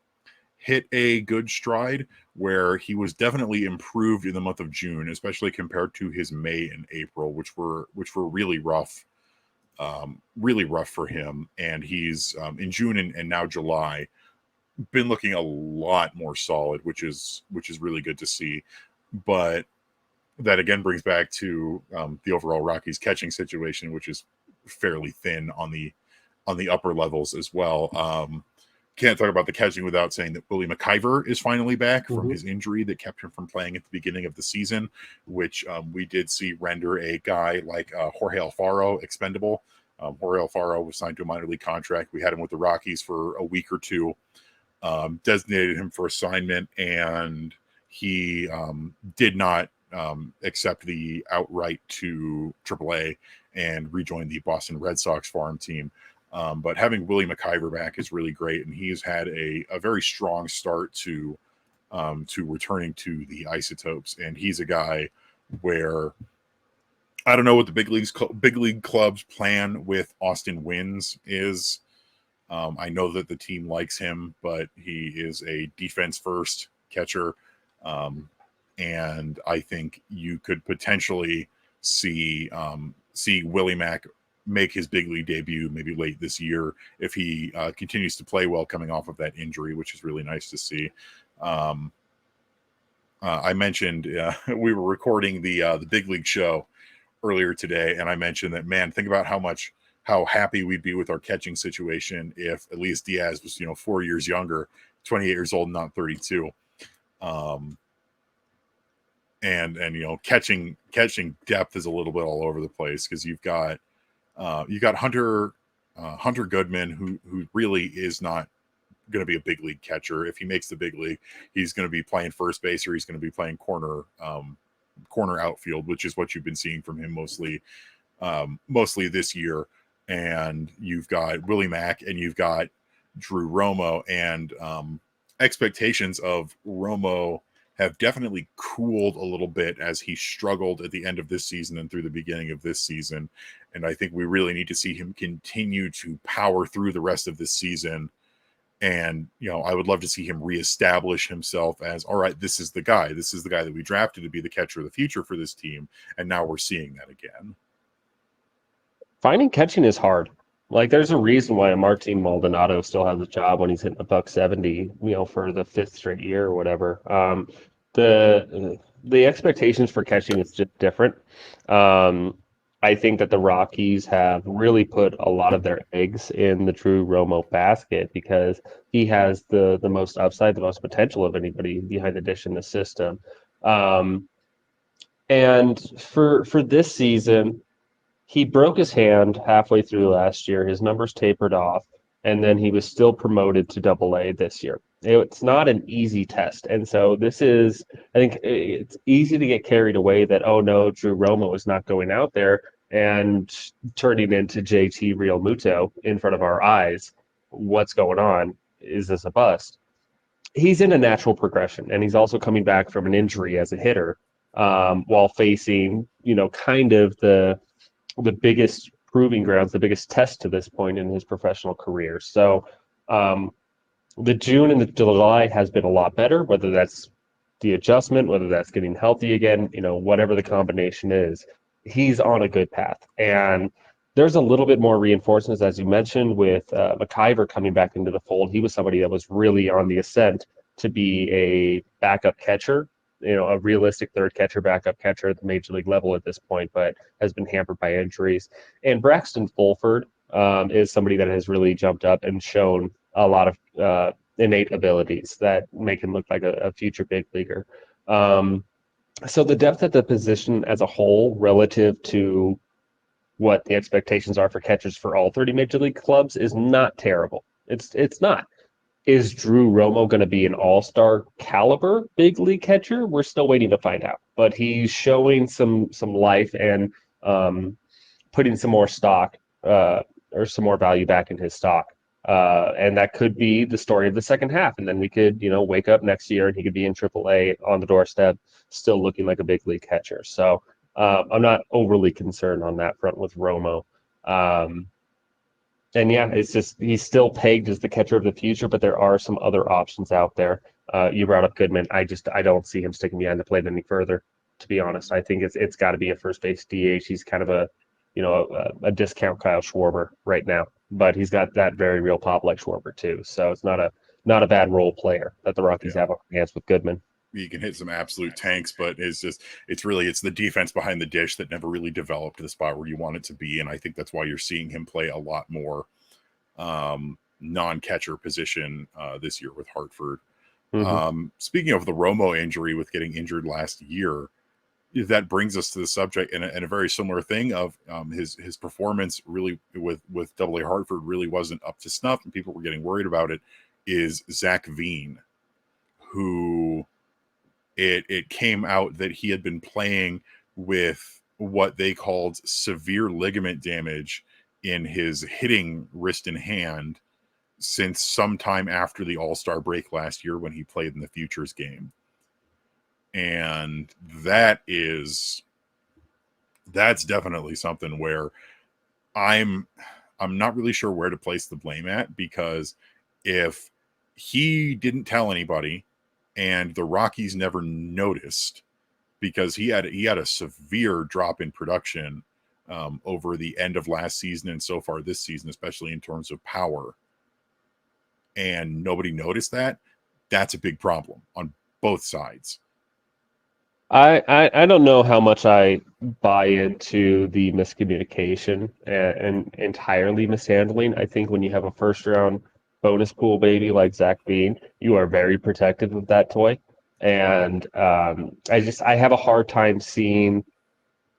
hit a good stride, where he was definitely improved in the month of June, especially compared to his May and April, which were really rough. Really rough for him. And he's in June and now July been looking a lot more solid, which is really good to see. But that again brings back to the overall Rockies catching situation, which is fairly thin on the upper levels as well. Can't talk about the catching without saying that Willie McIver is finally back from his injury that kept him from playing at the beginning of the season, which we did see render a guy like Jorge Alfaro expendable. Jorge Alfaro was signed to a minor league contract. We had him with the Rockies for a week or two, designated him for assignment, and he did not accept the outright to AAA and rejoin the Boston Red Sox farm team. But having Willie McIver back is really great, and he's had a very strong start to returning to the Isotopes. And he's a guy where I don't know what the big league club's plan with Austin Wynns is. I know that the team likes him, but he is a defense first catcher, and I think you could potentially see Willie Mack make his big league debut maybe late this year if he continues to play well coming off of that injury, which is really nice to see. I mentioned we were recording the big league show earlier today, and I mentioned that, man, think about how happy we'd be with our catching situation if Elias Diaz was 4 years younger, 28 years old, not 32. And catching depth is a little bit all over the place, because you've got Hunter Goodman, who really is not going to be a big league catcher. If he makes the big league, he's going to be playing first base, or he's going to be playing corner outfield, which is what you've been seeing from him mostly this year. And you've got Willie Mack and you've got Drew Romo, and expectations of Romo have definitely cooled a little bit as he struggled at the end of this season and through the beginning of this season. And I think we really need to see him continue to power through the rest of this season. And, I would love to see him reestablish himself as, all right, this is the guy that we drafted to be the catcher of the future for this team. And now we're seeing that again. Finding catching is hard. Like, there's a reason why Martin Maldonado still has a job when he's hitting $170, for the fifth straight year or whatever. The expectations for catching is just different. I think that the Rockies have really put a lot of their eggs in the Drew Romo basket, because he has the most upside, the most potential of anybody behind the dish in the system. And for this season, he broke his hand halfway through last year. His numbers tapered off, and then he was still promoted to AA this year. It's not an easy test. And so I think it's easy to get carried away that, oh no, Drew Romo is not going out there and turning into JT Realmuto in front of our eyes. What's going on? Is this a bust? He's in a natural progression, and he's also coming back from an injury as a hitter, while facing, kind of the biggest proving grounds, the biggest test to this point in his professional career. So the June and the July has been a lot better, whether that's the adjustment, whether that's getting healthy again, whatever the combination is, he's on a good path. And there's a little bit more reinforcements, as you mentioned, with McIver coming back into the fold. He was somebody that was really on the ascent to be a backup catcher, a realistic third catcher, backup catcher at the major league level at this point, but has been hampered by injuries. And Braxton Fulford is somebody that has really jumped up and shown a lot of innate abilities that make him look like a future big leaguer. So the depth at the position as a whole, relative to what the expectations are for catchers for all 30 major league clubs, is not terrible. It's not. Is Drew Romo going to be an all-star caliber big league catcher? We're still waiting to find out. But he's showing some life and putting some more stock or some more value back in his stock. And that could be the story of the second half. And then we could, wake up next year and he could be in AAA on the doorstep, still looking like a big league catcher. So I'm not overly concerned on that front with Romo. And yeah, it's just he's still pegged as the catcher of the future, but there are some other options out there. You brought up Goodman. I don't see him sticking behind the plate any further. To be honest, I think it's got to be a first base DH. He's kind of a discount Kyle Schwarber right now, but he's got that very real pop like Schwarber too. So it's not a bad role player that the Rockies have on their hands with Goodman. You can hit some absolute tanks, but it's the defense behind the dish that never really developed to the spot where you want it to be. And I think that's why you're seeing him play a lot more non-catcher position this year with Hartford. Mm-hmm. Speaking of the Romo injury with getting injured last year, that brings us to the subject and a very similar thing of his performance really with AA Hartford really wasn't up to snuff and people were getting worried about it, is Zach Veen, who it came out that he had been playing with what they called severe ligament damage in his hitting wrist and hand since sometime after the All-Star break last year when he played in the Futures game. And that's definitely something where I'm not really sure where to place the blame at, because if he didn't tell anybody and the Rockies never noticed, because he had a severe drop in production over the end of last season and so far this season, especially in terms of power, and nobody noticed that's a big problem on both sides. I don't know how much I buy into the miscommunication and entirely mishandling. I think when you have a first round bonus pool baby like Zach Veen, you are very protective of that toy. And I have a hard time seeing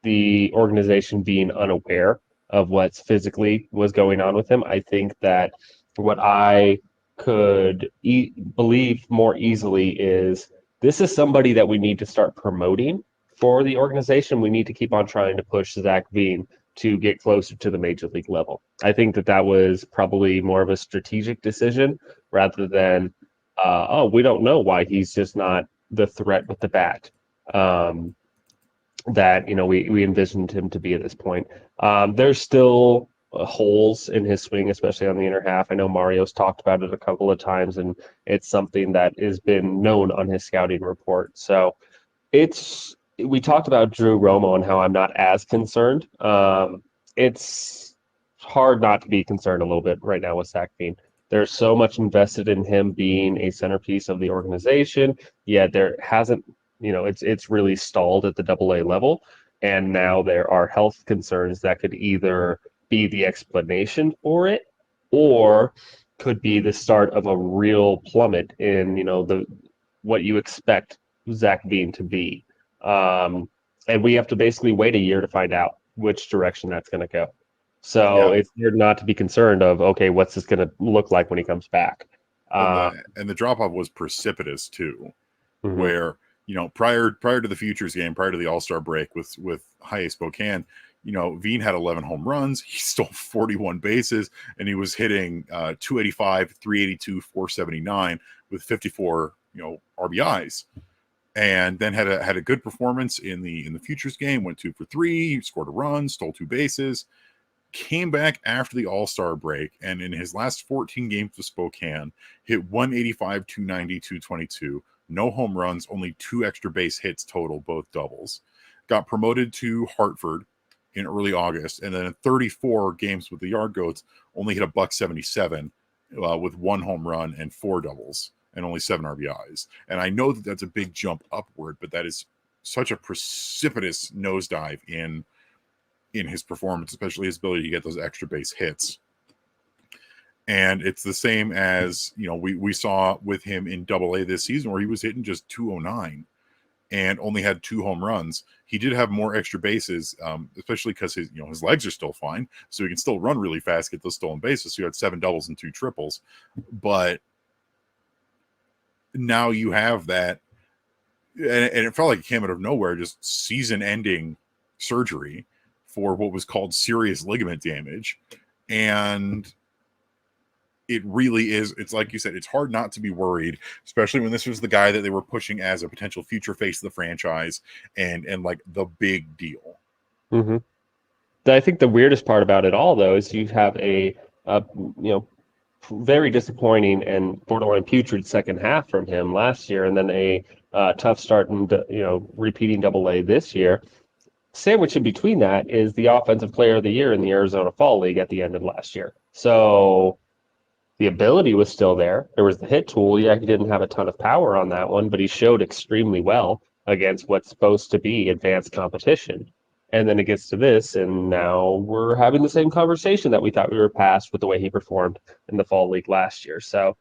the organization being unaware of what's physically was going on with him. I think that what I could believe more easily is this is somebody that we need to start promoting for the organization. We need to keep on trying to push Zach Veen to get closer to the major league level. I think that was probably more of a strategic decision rather than, we don't know why he's just not the threat with the bat that we envisioned him to be at this point. There's still holes in his swing, especially on the inner half. I know Mario's talked about it a couple of times, and it's something that has been known on his scouting report. So we talked about Drew Romo and how I'm not as concerned. It's hard not to be concerned a little bit right now with Zach Veen. There's so much invested in him being a centerpiece of the organization, yet there hasn't, it's really stalled at the AA level. And now there are health concerns that could either be the explanation for it or could be the start of a real plummet in, what you expect Zach Veen to be. And we have to basically wait a year to find out which direction that's going to go. So It's hard not to be concerned of, okay, what's this going to look like when he comes back? And the drop-off was precipitous too, mm-hmm. where, prior to the Futures game, prior to the All-Star break with High Spokane, Veen had 11 home runs. He stole 41 bases, and he was hitting 285, 382, 479 with 54, RBIs. And then had a good performance in the Futures game, went 2 for 3, scored a run, stole 2 bases, came back after the All-Star break, and in his last 14 games with Spokane, hit 185, 290, 222, no home runs, only 2 extra base hits total, both doubles. Got promoted to Hartford in early August, and then in 34 games with the Yard Goats, only hit a $177 with 1 home run and 4 doubles and only 7 RBIs. And I know that that's a big jump upward, but that is such a precipitous nosedive in his performance, especially his ability to get those extra base hits. And it's the same as, we saw with him in AA this season, where he was hitting just 209 and only had 2 home runs. He did have more extra bases, especially because his legs are still fine, so he can still run really fast, get those stolen bases. So he had 7 doubles and 2 triples. But now you have that, and it felt like it came out of nowhere, just season-ending surgery for what was called serious ligament damage. And it really is, it's like you said, it's hard not to be worried, especially when this was the guy that they were pushing as a potential future face of the franchise and like the big deal. Mm-hmm. I think the weirdest part about it all, though, is you have a very disappointing and borderline putrid second half from him last year, and then a tough start and repeating Double A this year. Sandwiched in between that is the Offensive Player of the Year in the Arizona Fall League at the end of last year. So the ability was still there. There was the hit tool. Yeah, he didn't have a ton of power on that one, but he showed extremely well against what's supposed to be advanced competition. And then it gets to this, and now we're having the same conversation that we thought we were past with the way he performed in the Fall League last year. So,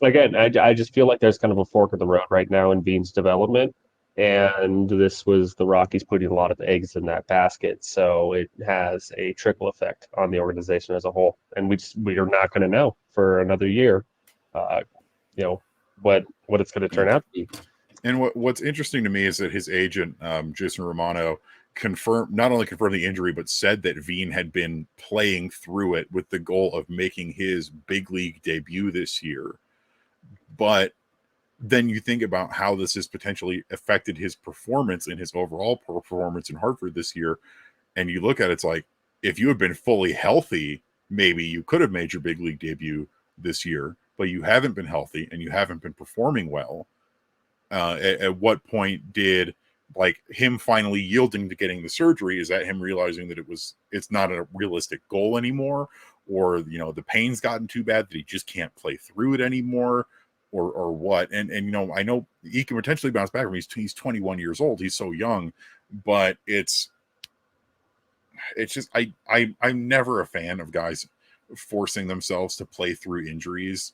again, I just feel like there's kind of a fork in the road right now in Bean's development. And this was the Rockies putting a lot of eggs in that basket. So it has a trickle effect on the organization as a whole. And we are not going to know for another year, what it's going to turn out to be. And what's interesting to me is that his agent, Jason Romano, not only confirmed the injury, but said that Veen had been playing through it with the goal of making his big league debut this year. But then you think about how this has potentially affected his performance and his overall performance in Hartford this year. And you look at it, it's like, if you had been fully healthy, maybe you could have made your big league debut this year, but you haven't been healthy and you haven't been performing well. At what point did like him finally yielding to getting the surgery? Is that him realizing that it's not a realistic goal anymore, or the pain's gotten too bad that he just can't play through it anymore, or what? And I know he can potentially bounce back from he's 21 years old. He's so young, but it's just I'm never a fan of guys forcing themselves to play through injuries,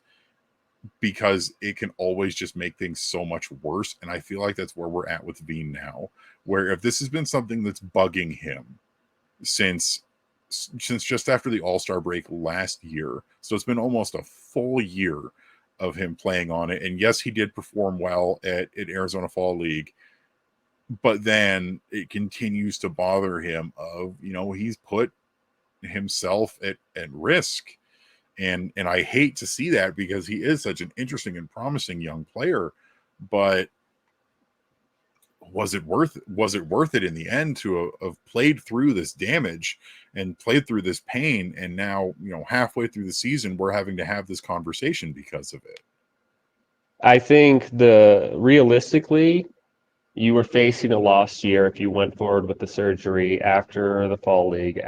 because it can always just make things so much worse. And I feel like that's where we're at with Veen now, where if this has been something that's bugging him since just after the All-Star break last year, so it's been almost a full year of him playing on it. And yes, he did perform well at Arizona Fall League, but then it continues to bother him of, he's put himself at risk. And I hate to see that, because he is such an interesting and promising young player. But was it worth it in the end to have played through this damage and played through this pain? And now, halfway through the season, we're having to have this conversation because of it. I think realistically, you were facing a lost year if you went forward with the surgery after the Fall League,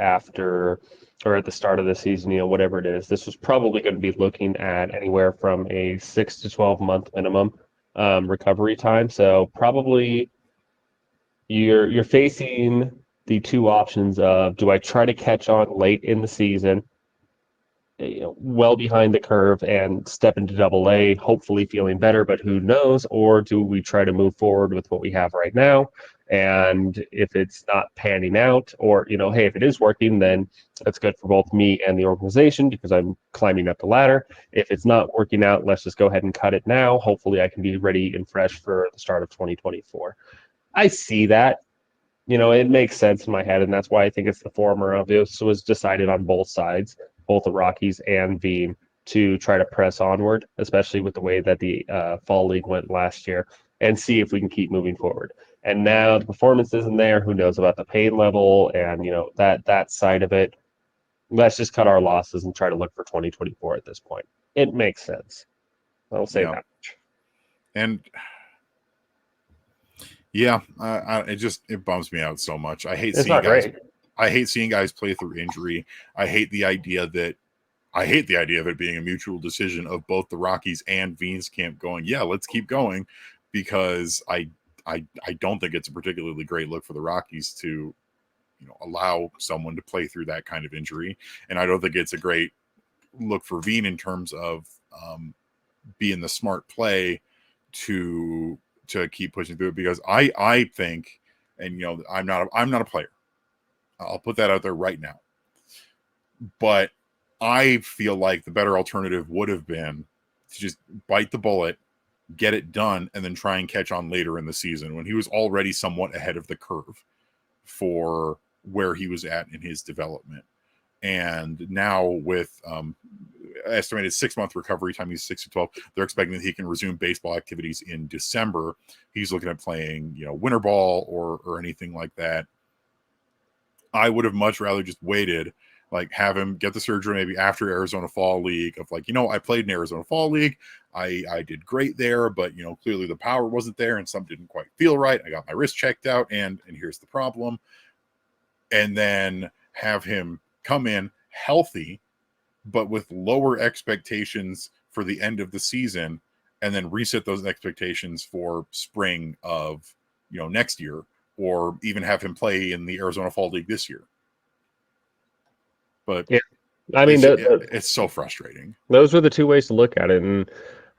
or at the start of the season, whatever it is. This was probably going to be looking at anywhere from a 6 to 12 month minimum recovery time. So probably you're facing the two options of, do I try to catch on late in the season, well behind the curve, and step into Double A, hopefully feeling better, but who knows? Or do we try to move forward with what we have right now? And if it's not panning out, or, hey, if it is working, then that's good for both me and the organization, because I'm climbing up the ladder. If it's not working out, let's just go ahead and cut it now. Hopefully I can be ready and fresh for the start of 2024. I see that. It makes sense in my head, and that's why I think it's the former of this was decided on both sides, both the Rockies and Veen, to try to press onward, especially with the way that the Fall League went last year, and see if we can keep moving forward. And now the performance isn't there. Who knows about the pain level and that side of it? Let's just cut our losses and try to look for 2024 at this point. It makes sense. I'll say that much. And yeah, it bums me out so much. I hate seeing guys play through injury. I hate the idea of it being a mutual decision of both the Rockies and Veen's camp going, yeah, let's keep going, because I don't think it's a particularly great look for the Rockies to allow someone to play through that kind of injury. And I don't think it's a great look for Veen in terms of being the smart play to keep pushing through it, because I think, and I'm not a player. I'll put that out there right now. But I feel like the better alternative would have been to just bite the bullet, get it done, and then try and catch on later in the season when he was already somewhat ahead of the curve for where he was at in his development. And now with estimated 6-month recovery time, he's 6 to 12. They're expecting that he can resume baseball activities in December. He's looking at playing, winter ball or anything like that. I would have much rather just waited, like have him get the surgery maybe after Arizona Fall League of like, I played in Arizona Fall League. I did great there, but clearly the power wasn't there and something didn't quite feel right. I got my wrist checked out and here's the problem. And then have him come in healthy, but with lower expectations for the end of the season, and then reset those expectations for spring of, next year, or even have him play in the Arizona Fall League this year. But yeah, I mean, it's so frustrating. Those were the two ways to look at it. And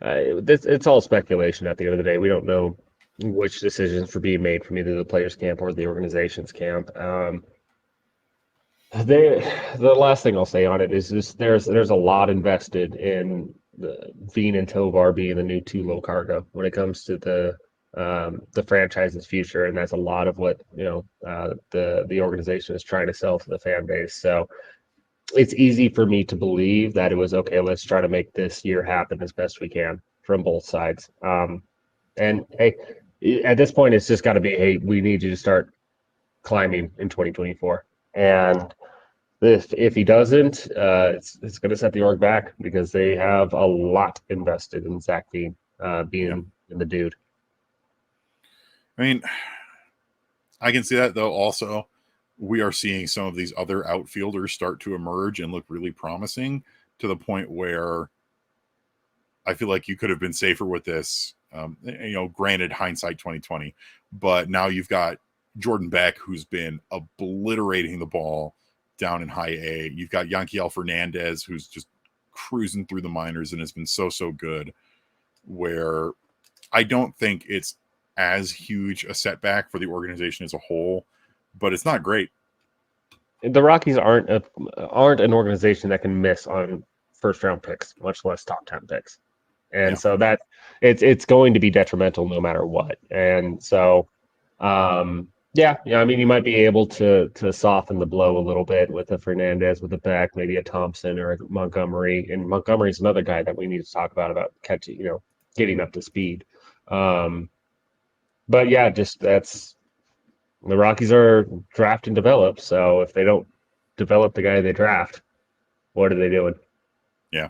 it's all speculation at the end of the day. We don't know which decisions were being made from either the players' camp or the organization's camp. The last thing I'll say on it is just there's a lot invested in Veen and Tovar being the new Tulo Cargo when it comes to the franchise's future, and that's a lot of what the organization is trying to sell to the fan base. So it's easy for me to believe that it was okay. Let's try to make this year happen as best we can from both sides. And hey, at this point, it's just got to be, hey, we need you to start climbing in 2024. And if he doesn't, it's going to set the org back because they have a lot invested in Zach Veen being the dude. I mean, I can see that, though. Also, we are seeing some of these other outfielders start to emerge and look really promising to the point where I feel like you could have been safer with this. Granted, hindsight 2020, but now you've got Jordan Beck, who's been obliterating the ball down in high A. You've got Yanquiel Fernandez, who's just cruising through the minors and has been so good, where I don't think it's as huge a setback for the organization as a whole, but it's not great. The Rockies aren't an organization that can miss on first round picks, much less top 10 picks. And so that it's going to be detrimental no matter what. And so, I mean, you might be able to soften the blow a little bit with a Fernandez, with a Beck, maybe a Thompson or a Montgomery. And Montgomery's another guy that we need to talk about catching, getting up to speed. But yeah, just that's the Rockies are draft and develop. So if they don't develop the guy they draft, what are they doing? Yeah.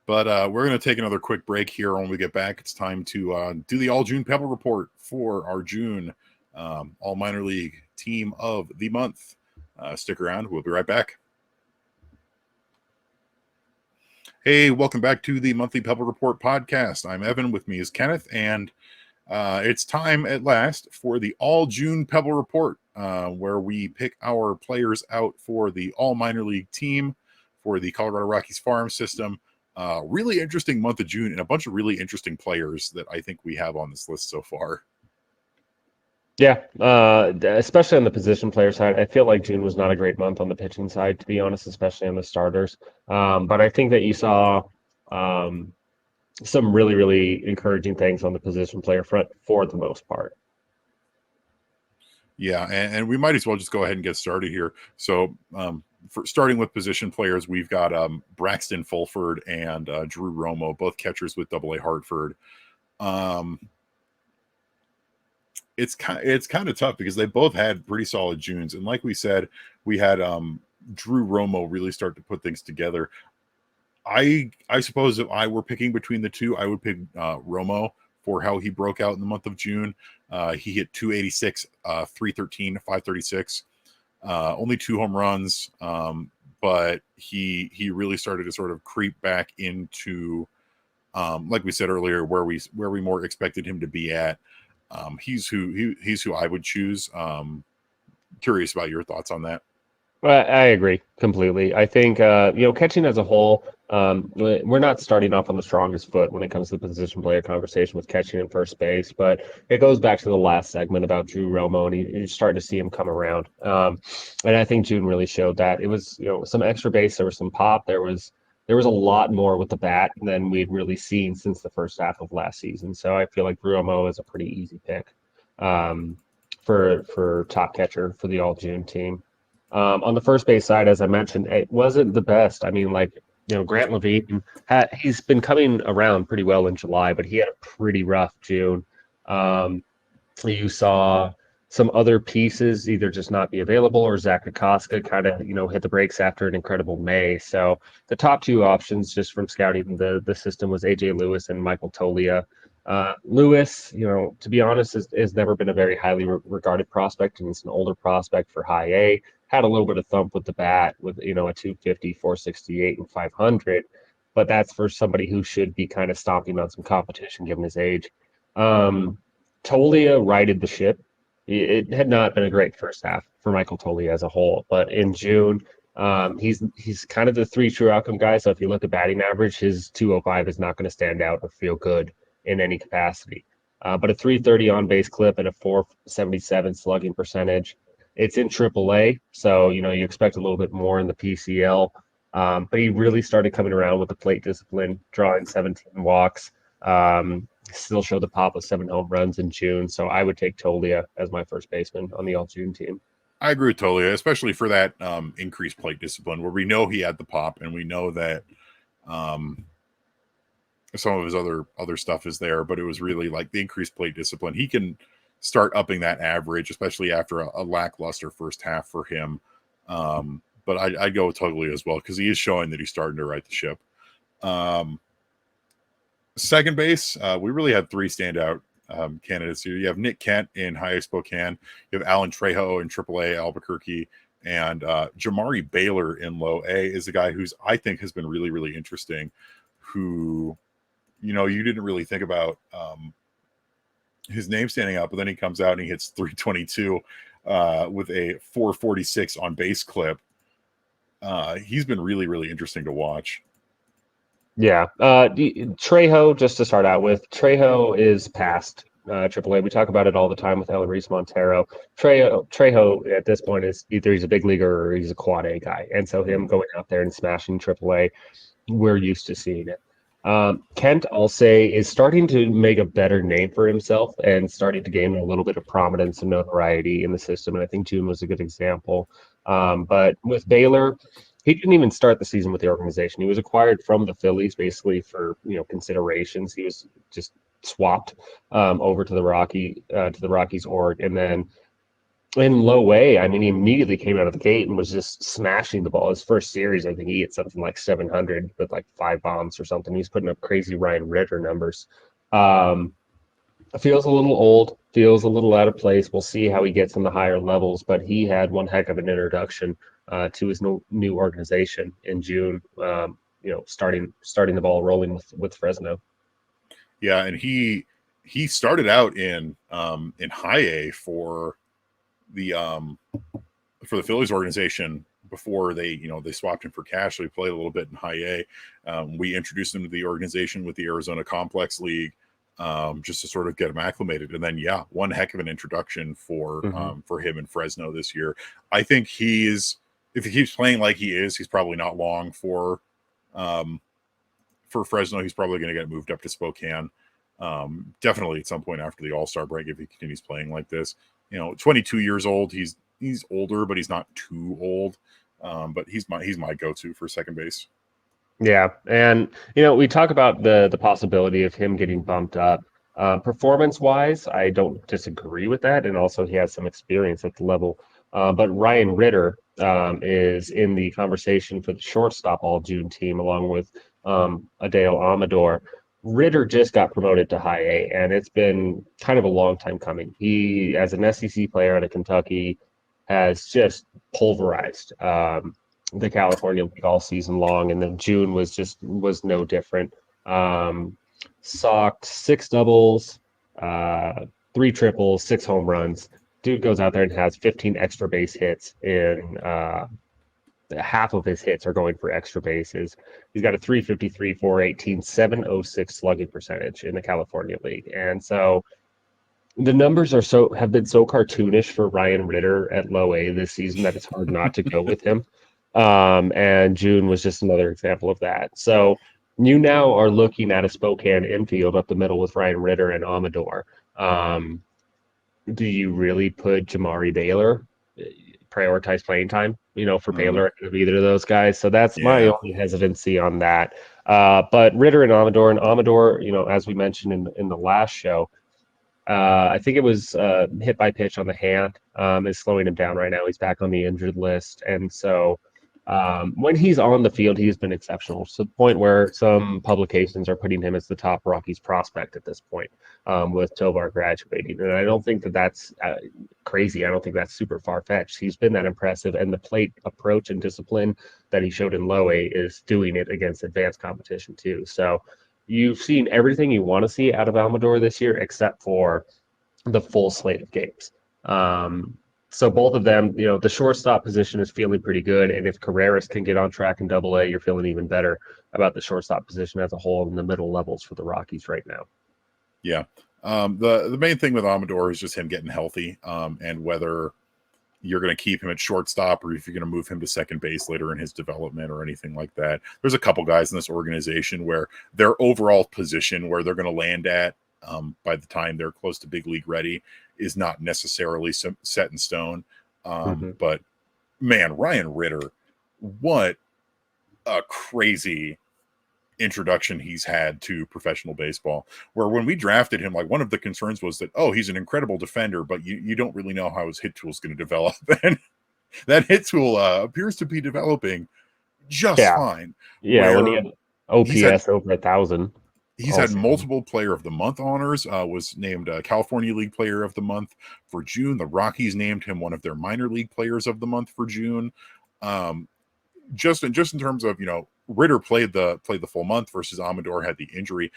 But we're going to take another quick break here. When we get back, it's time to do the All-June Pebble Report for our June All Minor League Team of the Month. Stick around. We'll be right back. Hey, welcome back to the Monthly Pebble Report podcast. I'm Evan. With me is Kenneth, and it's time at last for the All-June Pebble Report, where we pick our players out for the All Minor League team for the Colorado Rockies farm system. Really interesting month of June and a bunch of really interesting players that I think we have on this list so far. Yeah, especially on the position player side. I feel like June was not a great month on the pitching side, to be honest, especially on the starters. But I think that you saw some really, really encouraging things on the position player front for the most part. Yeah, and we might as well just go ahead and get started here. So for starting with position players, we've got Braxton Fulford and Drew Romo, both catchers with AA Hartford. It's kind of tough because they both had pretty solid Junes. And like we said, we had Drew Romo really start to put things together. I suppose if I were picking between the two, I would pick Romo for how he broke out in the month of June. He hit 286, 313, 536, only 2 home runs. But he really started to sort of creep back into, like we said earlier, where we more expected him to be at. He's who I would choose. Curious about your thoughts on that. Well, I agree completely. I think catching as a whole, we're not starting off on the strongest foot when it comes to the position player conversation with catching and first base, but it goes back to the last segment about Drew Romo, and you're starting to see him come around. And I think June really showed that. It was some extra base, there was some pop, there was there was a lot more with the bat than we'd really seen since the first half of last season. So I feel like Ruomo is a pretty easy pick um, for top catcher for the All-June team. On the first base side, as I mentioned, it wasn't the best. I mean, like, Grant Levine he's been coming around pretty well in July, but he had a pretty rough June. Um, you saw some other pieces either just not be available, or Zach Koska kind of, hit the brakes after an incredible May. So the top two options just from scouting the system was AJ Lewis and Michael Tolia. Lewis, to be honest, has never been a very highly regarded prospect, and it's an older prospect for high A. Had a little bit of thump with the bat with, a 250, 468, and 500, but that's for somebody who should be kind of stomping on some competition given his age. Tolia righted the ship. It had not been a great first half for Michael Tolia as a whole, but in June, he's kind of the three true outcome guy. So if you look at batting average, his 205 is not going to stand out or feel good in any capacity. But a 330 on base clip and a 477 slugging percentage. It's in AAA, so you expect a little bit more in the PCL. But he really started coming around with the plate discipline, drawing 17 walks. Still showed the pop of 7 home runs in June, so I would take Tolia as my first baseman on the All-June team. I agree with Tolia, especially for that increased plate discipline, where we know he had the pop, and we know that some of his other stuff is there, but it was really like the increased plate discipline. He can start upping that average, especially after a lackluster first half for him. But I'd go with Tolia as well, because he is showing that he's starting to right the ship. Second base, we really had 3 standout candidates here. You have Nick Kent in High Spokane. You have Alan Trejo in AAA Albuquerque. And Jamari Baylor in Low A is a guy who's, I think, has been really, really interesting, who, you didn't really think about his name standing out, but then he comes out and he hits 322 with a 446 on base clip. He's been really, really interesting to watch. Yeah. Trejo, just to start out with, Trejo is past AAA. We talk about it all the time with Ellery Montero. Trejo at this point is either he's a big leaguer or he's a quad A guy. And so him going out there and smashing AAA, we're used to seeing it. Kent, I'll say, is starting to make a better name for himself and starting to gain a little bit of prominence and notoriety in the system. And I think June was a good example. But with Baylor, he didn't even start the season with the organization. He was acquired from the Phillies basically for considerations. He was just swapped over to the Rockies org, and then in Low A, I mean, he immediately came out of the gate and was just smashing the ball. His first series, I think he hit something like 700 with like 5 bombs or something. He's putting up crazy Ryan Ritter numbers. Feels a little old, feels a little out of place. We'll see how he gets in the higher levels, but he had one heck of an introduction to his new organization in June. Starting the ball rolling with Fresno. Yeah, and he started out in High A for the Phillies organization before they swapped him for cash. So he played a little bit in High A. We introduced him to the organization with the Arizona Complex League, just to sort of get him acclimated. And then, one heck of an introduction for him in Fresno this year. I think if he keeps playing like he is, he's probably not long for Fresno. He's probably going to get moved up to Spokane. Definitely at some point after the All-Star break, if he continues playing like this. 22 years old. He's older, but he's not too old. But he's my go-to for second base. Yeah, and we talk about the possibility of him getting bumped up. Performance-wise, I don't disagree with that, and also he has some experience at the level. But Ryan Ritter is in the conversation for the shortstop All-June team, along with Adele Amador. Ritter just got promoted to High A, and it's been kind of a long time coming. He, as an SEC player out of Kentucky, has just pulverized the California League all season long, and then June was no different. Socked 6 doubles, 3 triples, 6 home runs. Dude goes out there and has 15 extra base hits in half of his hits are going for extra bases. He's got a 353, 418, 706 slugging percentage in the California League. And so the numbers have been so cartoonish for Ryan Ritter at Low A this season that it's hard not to go with him. And June was just another example of that. So you now are looking at a Spokane infield up the middle with Ryan Ritter and Amador. Um, do you really put Jamari Baylor, prioritize playing time, for Mm, Baylor of either of those guys? So that's my yeah. only hesitancy on that. But Ritter and Amador, as we mentioned in the last show, I think it was hit by pitch on the hand is slowing him down right now. He's back on the injured list. And so when he's on the field, he's been exceptional to the point where some publications are putting him as the top Rockies prospect at this point with Tovar graduating. And I don't think that that's crazy. I don't think that's super far-fetched. He's been that impressive. And the plate approach and discipline that he showed in low A is doing it against advanced competition too. So you've seen everything you want to see out of Almador this year, except for the full slate of games. So both of them, the shortstop position is feeling pretty good, and if Carreras can get on track in Double A, you're feeling even better about the shortstop position as a whole in the middle levels for the Rockies right now. Yeah. The main thing with Amador is just him getting healthy, and whether you're going to keep him at shortstop or if you're going to move him to second base later in his development or anything like that. There's a couple guys in this organization where their overall position where they're going to land at by the time they're close to big league ready is not necessarily set in stone. But man, Ryan Ritter, what a crazy introduction he's had to professional baseball, where when we drafted him, like one of the concerns was that, oh, he's an incredible defender, but you don't really know how his hit tool is going to develop. And that hit tool appears to be developing just fine. Yeah, when he had OPS over 1,000. He's had multiple Player of the Month honors, was named California League Player of the Month for June. The Rockies named him one of their minor league players of the month for June. Just in terms of, Ritter played the full month versus Amador had the injury.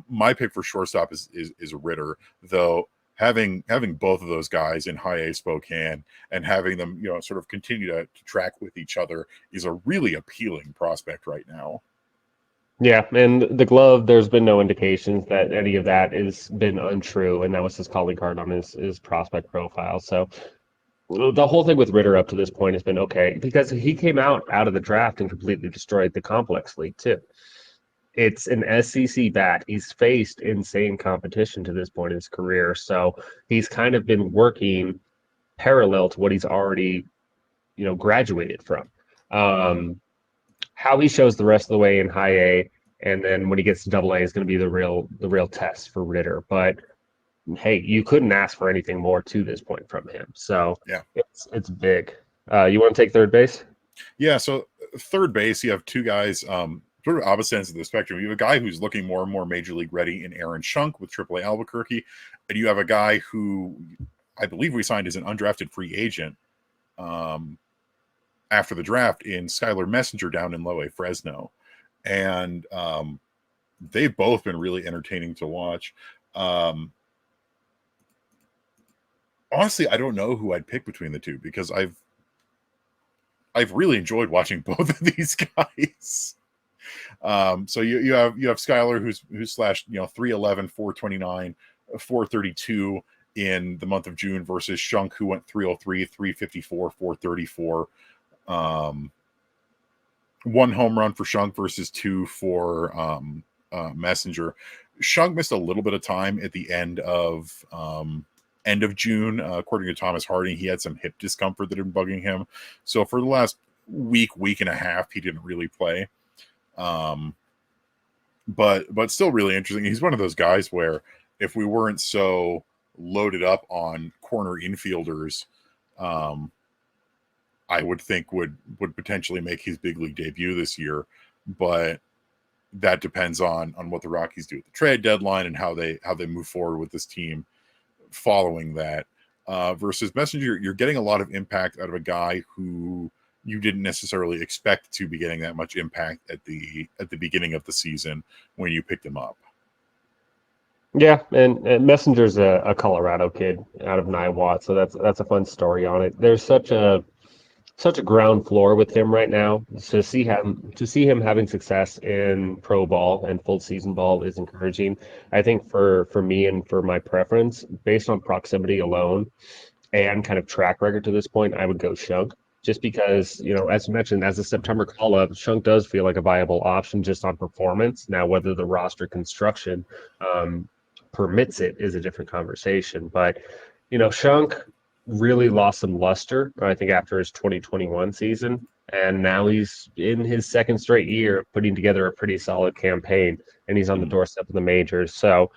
My pick for shortstop is Ritter, though having both of those guys in high A Spokane and having them, sort of continue to track with each other is a really appealing prospect right now. Yeah, and the glove, there's been no indications that any of that has been untrue, and that was his calling card on his prospect profile. So the whole thing with Ritter up to this point has been okay because he came out of the draft and completely destroyed the complex league too. It's an SEC bat. He's faced insane competition to this point in his career, so he's kind of been working parallel to what he's already, graduated from. How he shows the rest of the way in high A, and then when he gets to Double A is going to be the real test for Ritter. But hey, you couldn't ask for anything more to this point from him. So yeah, it's big. You want to take third base? Yeah. So third base, you have two guys, sort of opposite ends of the spectrum. You have a guy who's looking more and more major league ready in Aaron Schunk with AAA Albuquerque, and you have a guy who I believe we signed as an undrafted free agent after the draft in Skyler Messenger down in Low A Fresno, and they've both been really entertaining to watch. Honestly, I don't know who I'd pick between the two because I've really enjoyed watching both of these guys. So you have Skyler who's slashed 311, 429, 432 in the month of June versus Schunk who went 303, 354, 434. One home run for Schunk versus two for Messenger. Schunk missed a little bit of time at the end of June. According to Thomas Harding, he had some hip discomfort that had been bugging him. So for the last week and a half, he didn't really play. But still really interesting. He's one of those guys where if we weren't so loaded up on corner infielders, I would think would potentially make his big league debut this year. But that depends on what the Rockies do at the trade deadline and how they move forward with this team following that. Versus Messenger, you're getting a lot of impact out of a guy who you didn't necessarily expect to be getting that much impact at the beginning of the season when you picked him up. Yeah, and Messenger's a Colorado kid out of Niwot, so that's a fun story on it. There's such a ground floor with him right now. To see him having success in pro ball and full season ball is encouraging. I think for me and for my preference, based on proximity alone and kind of track record to this point, I would go Schunk. just because, as you mentioned, as a September call-up, Shunk does feel like a viable option just on performance. Now, whether the roster construction permits it is a different conversation. But, Shunk really lost some luster, I think, after his 2021 season. And now he's in his second straight year of putting together a pretty solid campaign, and he's on the doorstep of the majors. So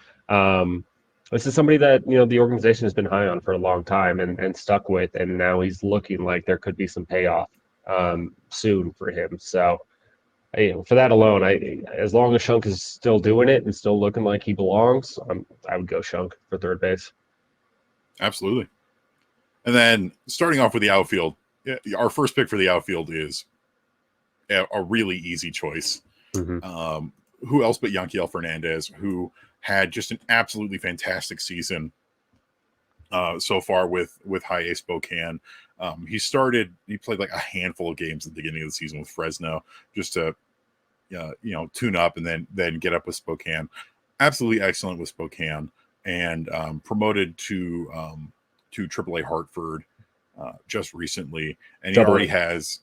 this is somebody that, the organization has been high on for a long time and stuck with, and now he's looking like there could be some payoff soon for him. So for that alone, as long as Shunk is still doing it and still looking like he belongs, I would go Shunk for third base. Absolutely. And then starting off with the outfield, our first pick for the outfield is a really easy choice. Mm-hmm. Who else but Yanquiel Fernandez, who had just an absolutely fantastic season so far with High A Spokane. He played like a handful of games at the beginning of the season with Fresno just to tune up and then get up with Spokane. Absolutely excellent with Spokane, and promoted to AAA Hartford just recently, and he already has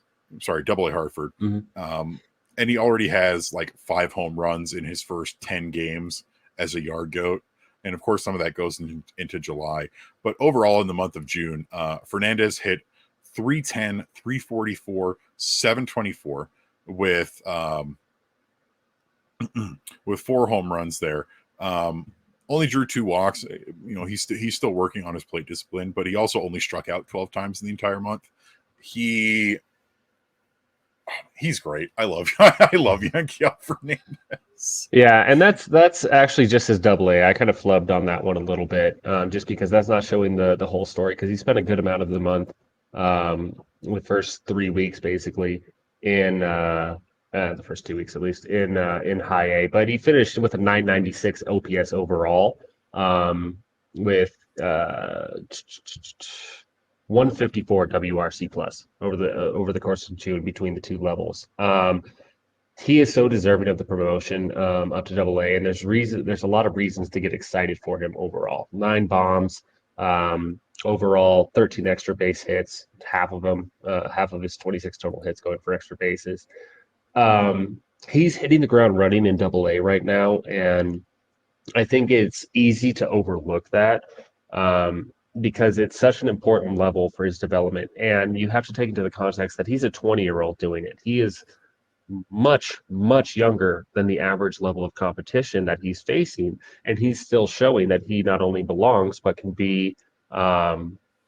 Double A Hartford. Mm-hmm. And he already has like 5 home runs in his first 10 games as a yard goat. And of course, some of that goes into July. But overall, in the month of June, Fernandez hit 310, 344, 724 with 4 home runs there. Only drew 2 walks. He's still working on his plate discipline, but he also only struck out 12 times in the entire month. He's great. I love Yanquiel Fernandez. Yeah, and that's actually just his Double A. I kind of flubbed on that one a little bit, just because that's not showing the whole story. Because he spent a good amount of the month, the first 3 weeks basically in the first 2 weeks at least in High A. But he finished with a 996 OPS overall, with 154 WRC plus over the course of June between the 2 levels. He is so deserving of the promotion up to Double A, and there's a lot of reasons to get excited for him overall. 9 bombs, overall 13 extra base hits, half of his 26 total hits going for extra bases. He's hitting the ground running in Double A right now, and I think it's easy to overlook that. Because it's such an important level for his development. And you have to take into the context that he's a 20-year-old doing it. He is much, much younger than the average level of competition that he's facing. And he's still showing that he not only belongs, but can be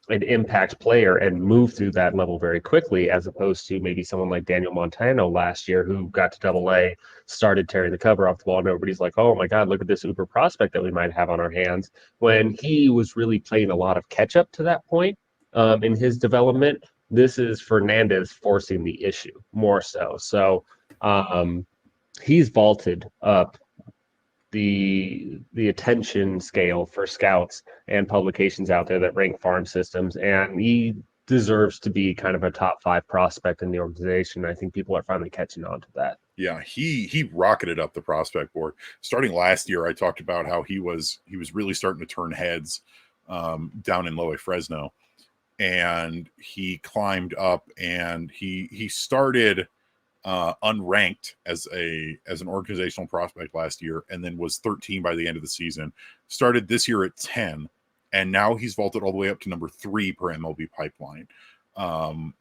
an impact player and move through that level very quickly, as opposed to maybe someone like Daniel Montano last year, who got to Double A, started tearing the cover off the ball, and everybody's like, oh my God, look at this uber prospect that we might have on our hands, when he was really playing a lot of catch up to that point in his development. This is Fernandez forcing the issue more so. So he's vaulted up the attention scale for scouts and publications out there that rank farm systems, and he deserves to be kind of a top 5 prospect in the organization. I think people are finally catching on to that. Yeah, he rocketed up the prospect board. Starting last year, I talked about how he was really starting to turn heads down in Low A Fresno, and he climbed up, and he started unranked as an organizational prospect last year, and then was 13 by the end of the season. Started this year at 10, and now he's vaulted all the way up to number 3 per MLB Pipeline.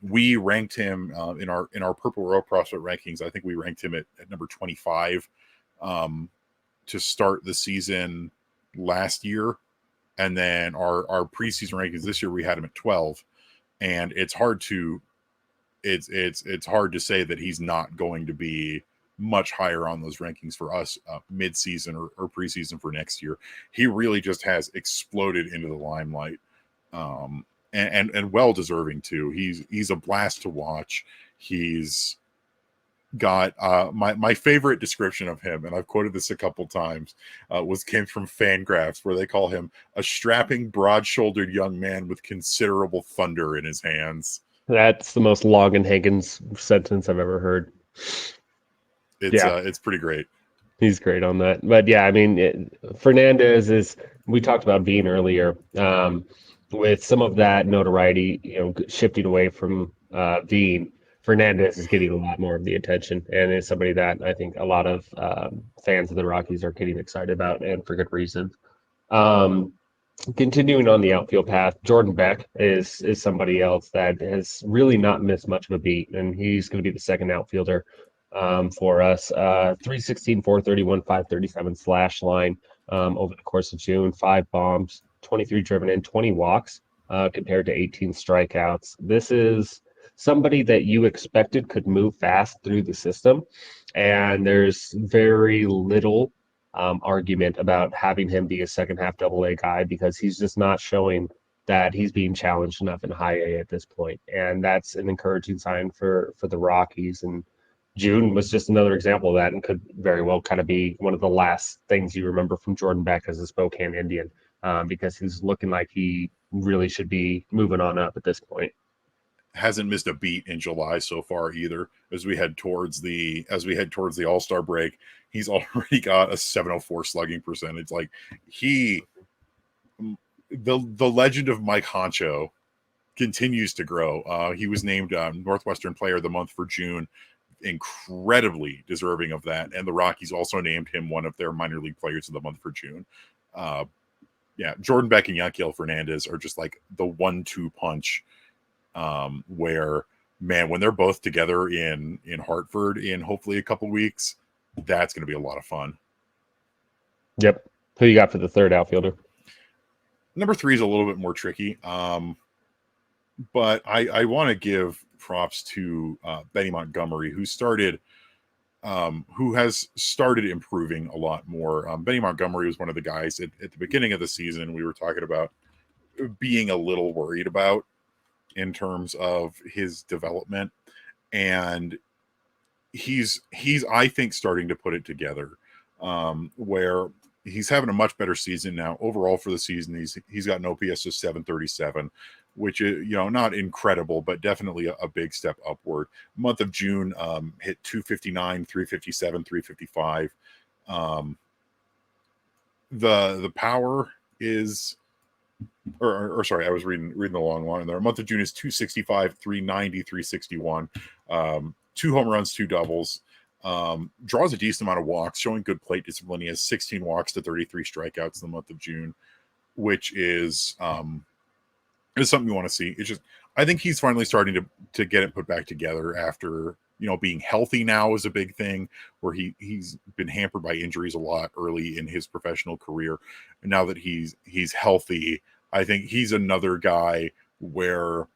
We ranked him in our Purple Row prospect rankings. I think we ranked him at number 25 to start the season last year, and then our preseason rankings this year, we had him at 12, and it's hard to say that he's not going to be much higher on those rankings for us mid-season or preseason for next year. He really just has exploded into the limelight, and well deserving too. He's a blast to watch. He's got my favorite description of him, and I've quoted this a couple times, came from Fangraphs, where they call him a strapping, broad-shouldered young man with considerable thunder in his hands. That's the most Logan Hankins sentence I've ever heard. It's pretty great. He's great on that. But yeah, I mean, Fernandez is, we talked about being earlier, with some of that notoriety, shifting away from Dean, Fernandez is getting a lot more of the attention, and is somebody that I think a lot of fans of the Rockies are getting excited about, and for good reason. Um, Continuing on the outfield path, Jordan Beck is somebody else that has really not missed much of a beat, and he's going to be the second outfielder for us. 316, 431, 537 slash line over the course of June, 5 bombs, 23 driven in, 20 walks compared to 18 strikeouts. This is somebody that you expected could move fast through the system, and there's very little argument about having him be a second half AA guy because he's just not showing that he's being challenged enough in high A at this point. And that's an encouraging sign for the Rockies. And June was just another example of that and could very well kind of be one of the last things you remember from Jordan Beck as a Spokane Indian because he's looking like he really should be moving on up at this point. Hasn't missed a beat in July so far either. As we head towards the All-Star break, he's already got a 704 slugging percentage. Like the legend of Mike Honcho continues to grow. He was named Northwestern Player of the Month for June. Incredibly deserving of that. And the Rockies also named him one of their minor league players of the month for June. Jordan Beck and Yanquiel Fernandez are just like the 1-2 punch. Where, man, when they're both together in Hartford in hopefully a couple weeks, that's going to be a lot of fun. Yep. Who you got for the third outfielder? Number 3 is a little bit more tricky, but I want to give props to Benny Montgomery, who has started improving a lot more. Benny Montgomery was one of the guys at the beginning of the season we were talking about being a little worried about in terms of his development, and he's I think starting to put it together, where he's having a much better season now overall for the season. He's got an OPS of 737, which is not incredible, but definitely a big step upward. Month of June hit 259, 357, 355. The power is. Sorry, I was reading the long line there. Month of June is 265, 390, 361. 2 home runs, 2 doubles. Draws a decent amount of walks, showing good plate discipline. He has 16 walks to 33 strikeouts in the month of June, which is something you want to see. It's just I think he's finally starting to get it put back together after being healthy now is a big thing, where he's been hampered by injuries a lot early in his professional career. And now that he's healthy, I think he's another guy where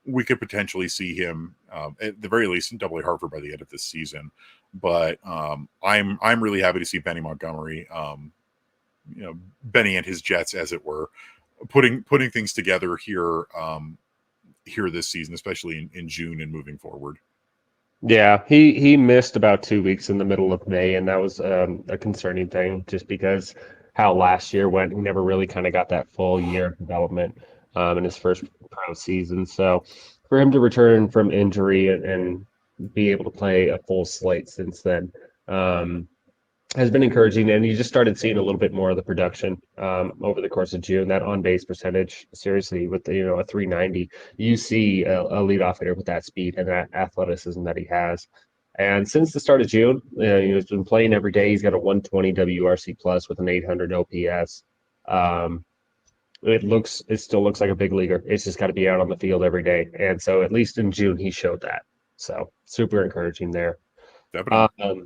we could potentially see him at the very least in Double-A Hartford by the end of this season. But I'm really happy to see Benny Montgomery, Benny and his Jets, as it were, putting things together here this season, especially in June and moving forward. Yeah, he missed about 2 weeks in the middle of May, and that was a concerning thing just because how last year went. He never really kind of got that full year of development in his first pro season. So for him to return from injury and be able to play a full slate since then has been encouraging, and you just started seeing a little bit more of the production over the course of June. That on-base percentage, seriously, with a 390, you see a leadoff hitter with that speed and that athleticism that he has. And since the start of June, he's been playing every day. He's got a 120 WRC plus with an 800 OPS. It still looks like a big leaguer. It's just got to be out on the field every day, and so at least in June he showed that. So super encouraging there. Definitely.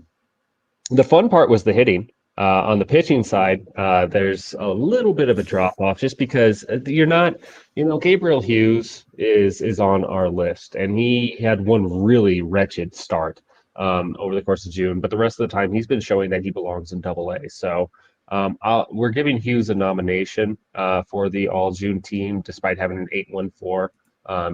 The fun part was the hitting. On the pitching side, there's a little bit of a drop off just because you're not, Gabriel Hughes is on our list, and he had one really wretched start over the course of June, but the rest of the time he's been showing that he belongs in Double-A. So we're giving Hughes a nomination for the All-June team, despite having an 8.14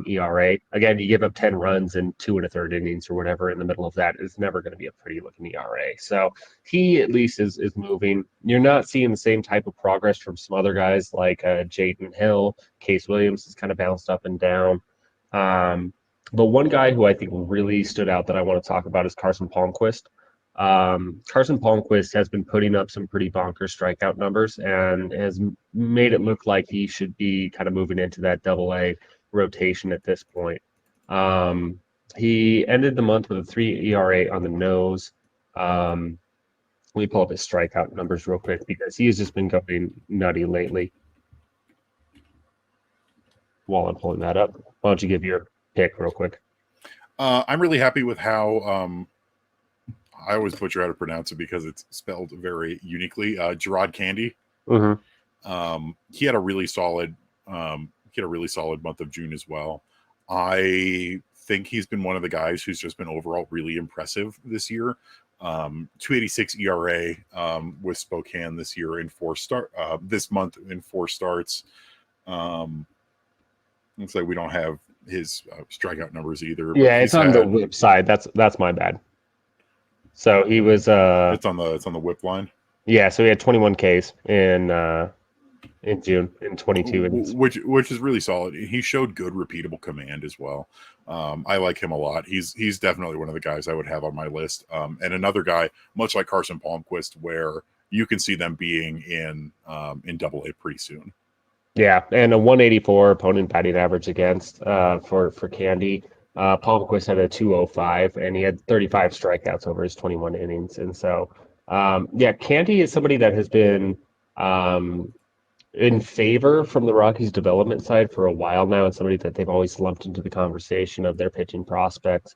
ERA. Again, you give up 10 runs in 2 1/3 innings or whatever in the middle of that. It's never going to be a pretty looking ERA. So he at least is moving. You're not seeing the same type of progress from some other guys like Jaden Hill. Case Williams has kind of bounced up and down. But one guy who I think really stood out that I want to talk about is Carson Palmquist. Carson Palmquist has been putting up some pretty bonkers strikeout numbers and has made it look like he should be kind of moving into that Double-A rotation at this point. He ended the month with a 3 ERA on the nose. Let me pull up his strikeout numbers real quick because he has just been going nutty lately. While I'm pulling that up, why don't you give your pick real quick? I'm really happy with how I always butcher how to pronounce it because it's spelled very uniquely. Gerard Candy. He had a really solid month of June as well. I think he's been one of the guys who's just been overall really impressive this year. 2.86 ERA with Spokane this year in this month in 4 starts. Looks like we don't have his strikeout numbers either. Yeah, it's on the whip side. That's my bad. So he was it's on the whip line. Yeah, so he had 21 Ks in June in 22 innings. Which is really solid. He showed good repeatable command as well. I like him a lot. He's definitely one of the guys I would have on my list. And another guy, much like Carson Palmquist, where you can see them being in Double A pretty soon. Yeah, and a 184 opponent batting average against for Candy. Palmquist had a 205, and he had 35 strikeouts over his 21 innings. And so, Candy is somebody that has been in favor from the Rockies development side for a while now, and somebody that they've always lumped into the conversation of their pitching prospects.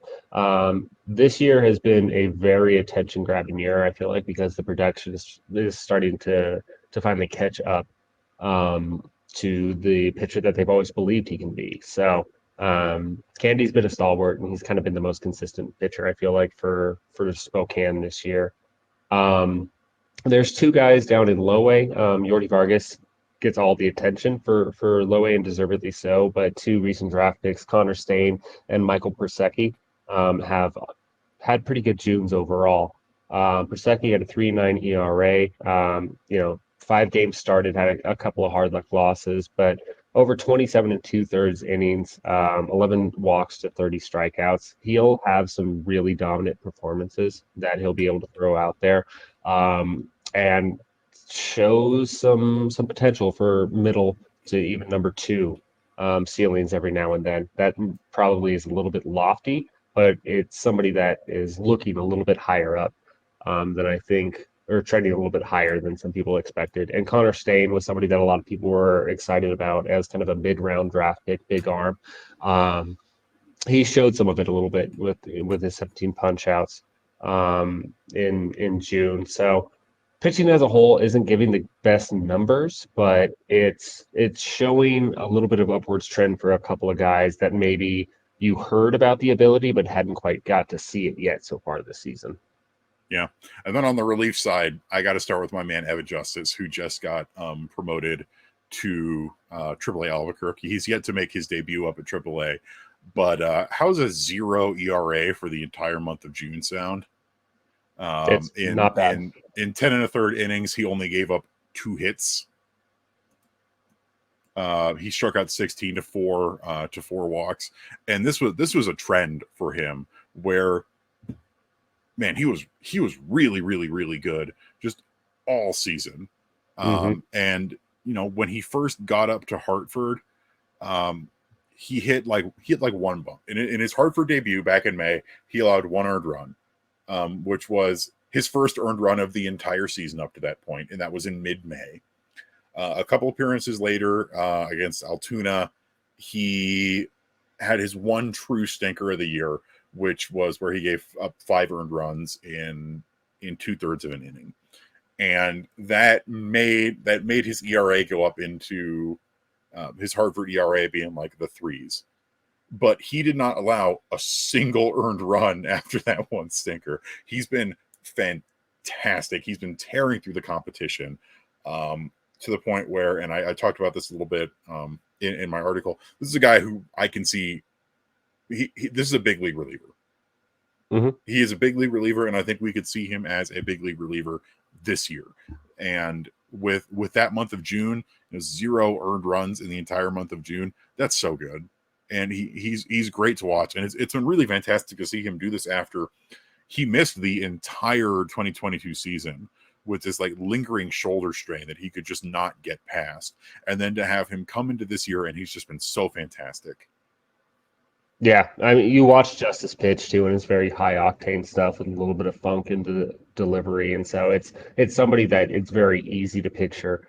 This year has been a very attention-grabbing year, I feel like, because the production is starting to finally catch up to the pitcher that they've always believed he can be. So Candy's been a stalwart, and he's kind of been the most consistent pitcher, I feel like, for Spokane this year. There's 2 guys down in low A. Yordi Vargas gets all the attention for low A, and deservedly so, but 2 recent draft picks, Connor Stain and Michael Persecki, have had pretty good Junes overall. Persecki had a 3.9 ERA. 5 games started, had a couple of hard luck losses, but over 27 2/3 innings, 11 walks to 30 strikeouts. He'll have some really dominant performances that he'll be able to throw out there, and shows some potential for middle to even number 2 ceilings every now and then. That probably is a little bit lofty, but it's somebody that is looking a little bit higher up than I think, or trending a little bit higher than some people expected. And Connor Stain was somebody that a lot of people were excited about as kind of a mid-round draft pick, big arm. He showed some of it a little bit with his 17 punch-outs in June. So pitching as a whole isn't giving the best numbers, but it's showing a little bit of upwards trend for a couple of guys that maybe you heard about the ability but hadn't quite got to see it yet so far this season. Yeah. And then on the relief side, I got to start with my man, Evan Justice, who just got promoted to AAA Albuquerque. He's yet to make his debut up at AAA. But how's a 0 ERA for the entire month of June sound? It's not bad. In 10 1/3 innings, he only gave up 2 hits. He struck out 16 to 4 walks. And this was a trend for him where, man, he was really, really, really good just all season. And when he first got up to Hartford, he hit like 1 bump. In his Hartford debut back in May, he allowed 1 earned run, which was his first earned run of the entire season up to that point, and that was in mid-May. A couple appearances later against Altoona, he had his 1 true stinker of the year, which was where he gave up 5 earned runs in 2/3 of an inning. And that made his ERA go up into his Hartford ERA being like the 3s. But he did not allow a single earned run after that 1 stinker. He's been fantastic. He's been tearing through the competition to the point where, and I talked about this a little bit in my article, this is a guy who I can see, this is a big league reliever. He is a big league reliever, and I think we could see him as a big league reliever this year. And with that month of June, 0 earned runs in the entire month of June, that's so good. And he's great to watch. And it's been really fantastic to see him do this after he missed the entire 2022 season with this like lingering shoulder strain that he could just not get past. And then to have him come into this year, and he's just been so fantastic. Yeah, I mean, you watch Justice pitch too, and it's very high octane stuff with a little bit of funk into the delivery, and so it's somebody that it's very easy to picture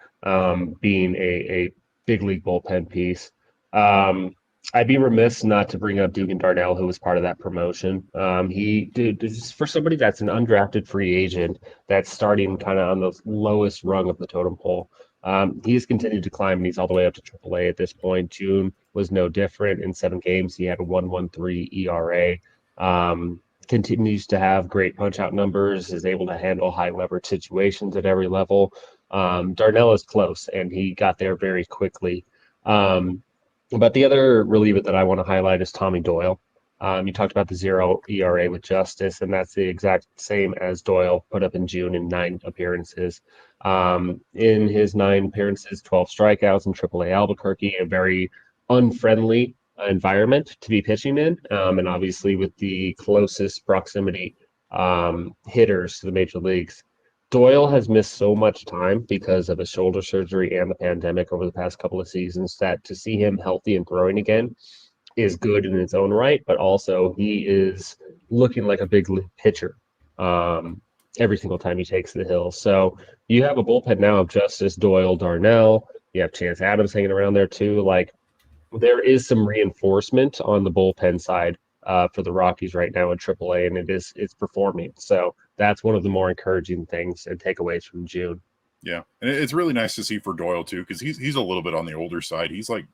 being a big league bullpen piece. Um, I'd be remiss not to bring up Dugan Darnell, who was part of that promotion. He did just for somebody that's an undrafted free agent that's starting kind of on the lowest rung of the totem pole. He's continued to climb, and he's all the way up to AAA at this point. June was no different. In 7 games, he had a 1.13 ERA. Continues to have great punch out numbers, is able to handle high leverage situations at every level. Darnell is close, and he got there very quickly. But the other reliever that I want to highlight is Tommy Doyle. You talked about the 0 ERA with Justice, and that's the exact same as Doyle put up in June in 9 appearances. In his 9 appearances, 12 strikeouts in AAA Albuquerque, a very unfriendly environment to be pitching in, and obviously with the closest proximity hitters to the major leagues. Doyle has missed so much time because of his shoulder surgery and the pandemic over the past couple of seasons that to see him healthy and throwing again is good in its own right, but also he is looking like a big league pitcher every single time he takes the hill. So you have a bullpen now of Justice, Doyle, Darnell. You have Chance Adams hanging around there too. Like there is some reinforcement on the bullpen side for the Rockies right now in AAA, and it's performing. So that's one of the more encouraging things and takeaways from June. Yeah, and it's really nice to see for Doyle too, because he's a little bit on the older side. He's like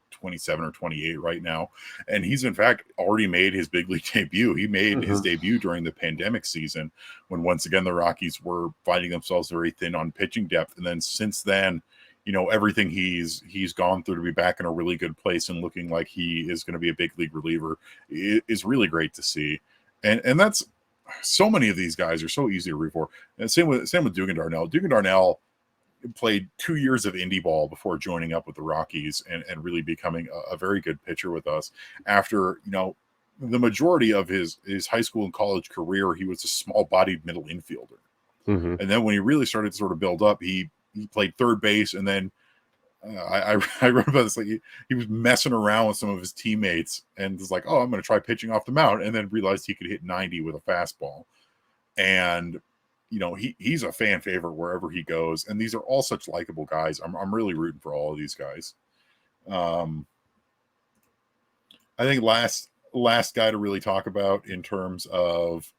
27 or 28 right now, and he's in fact already made his big league debut. He made his debut during the pandemic season when once again the Rockies were finding themselves very thin on pitching depth, and then since then, you know, everything he's gone through to be back in a really good place and looking like he is going to be a big league reliever is really great to see. And that's so many of these guys are so easy to root for. And same with Dugan Darnell. Dugan Darnell played 2 years of indie ball before joining up with the Rockies and really becoming a very good pitcher with us. After, you know, the majority of his high school and college career, he was a small-bodied middle infielder. Mm-hmm. And then when he really started to sort of build up, he played third base, and then I read about this, like he was messing around with some of his teammates and was like, oh, I'm going to try pitching off the mound, and then realized he could hit 90 with a fastball. And you know, he's a fan favorite wherever he goes, and these are all such likable guys. I'm really rooting for all of these guys. I think last guy to really talk about in terms of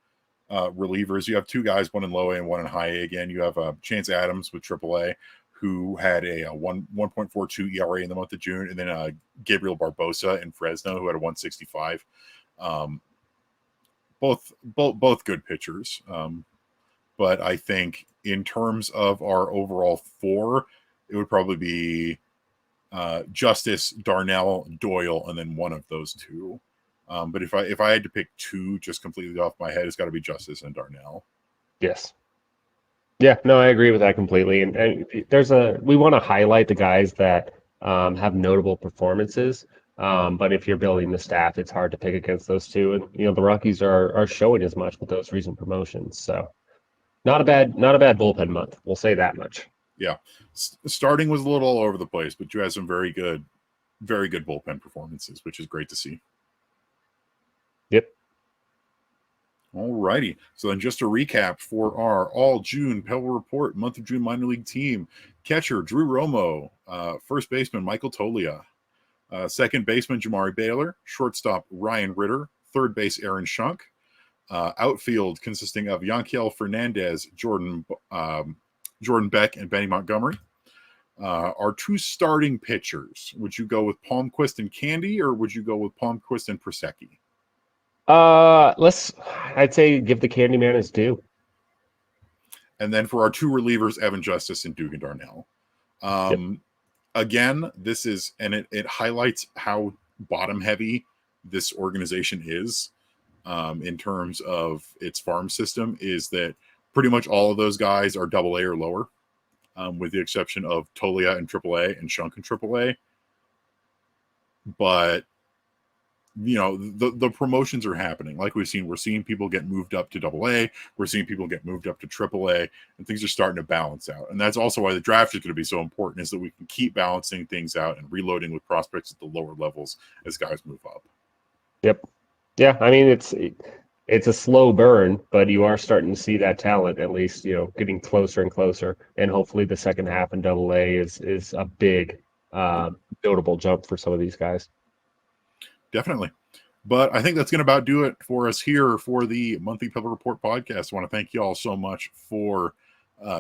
relievers, you have 2 guys, one in low A and one in high A. Again, you have Chance Adams with AAA, who had a 1.42 ERA in the month of June, and then Gabriel Barbosa in Fresno, who had a 1.65. Both good pitchers. But I think in terms of our overall 4, it would probably be Justice, Darnell, Doyle, and then one of those 2. But if I had to pick 2 just completely off my head, it's got to be Justice and Darnell. Yes. Yeah, no, I agree with that completely. And we want to highlight the guys that have notable performances. But if you're building the staff, it's hard to pick against those 2. And you know, the Rockies are showing as much with those recent promotions. So not a bad bullpen month. We'll say that much. Yeah, starting was a little all over the place, but you had some very good bullpen performances, which is great to see. Yep. All righty. So then just a recap for our All-June Pebble Report, month of June minor league team. Catcher, Drew Romo. First baseman, Michael Tolia. Second baseman, Jamari Baylor. Shortstop, Ryan Ritter. Third base, Aaron Schunk. Outfield consisting of Yanquiel Fernandez, Jordan Beck, and Benny Montgomery. Our 2 starting pitchers, would you go with Palmquist and Candy, or would you go with Palmquist and Prosecki? I'd say give the Candyman his due. And then for our 2 relievers, Evan Justice and Dugan Darnell. Again, this is, and it highlights how bottom heavy this organization is in terms of its farm system, is that pretty much all of those guys are AA or lower, with the exception of Tolia in AAA and Schunk in AAA. But you know, the promotions are happening. Like we're seeing people get moved up to AA. We're seeing people get moved up to AAA, and things are starting to balance out. And that's also why the draft is going to be so important, is that we can keep balancing things out and reloading with prospects at the lower levels as guys move up. Yep. Yeah, I mean it's a slow burn, but you are starting to see that talent at least, getting closer and closer. And hopefully the second half in Double A is a big notable jump for some of these guys. Definitely. But I think that's going to about do it for us here for the Monthly Pebble Report podcast. I want to thank you all so much for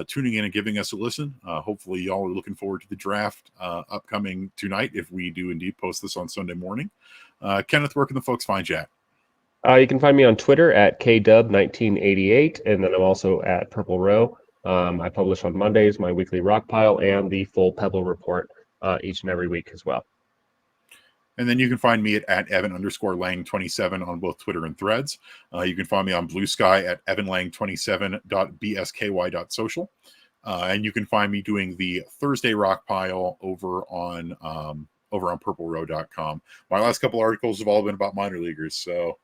tuning in and giving us a listen. Hopefully, y'all are looking forward to the draft upcoming tonight if we do indeed post this on Sunday morning. Kenneth, where can the folks find you at? You can find me on Twitter at KDub1988, and then I'm also at Purple Row. I publish on Mondays my weekly rock pile and the full Pebble Report each and every week as well. And then you can find me at Evan_Lang27 on both Twitter and Threads. You can find me on Blue Sky at evanlang27.bsky.social. And you can find me doing the Thursday rock pile over on purplerow.com. My last couple articles have all been about minor leaguers, so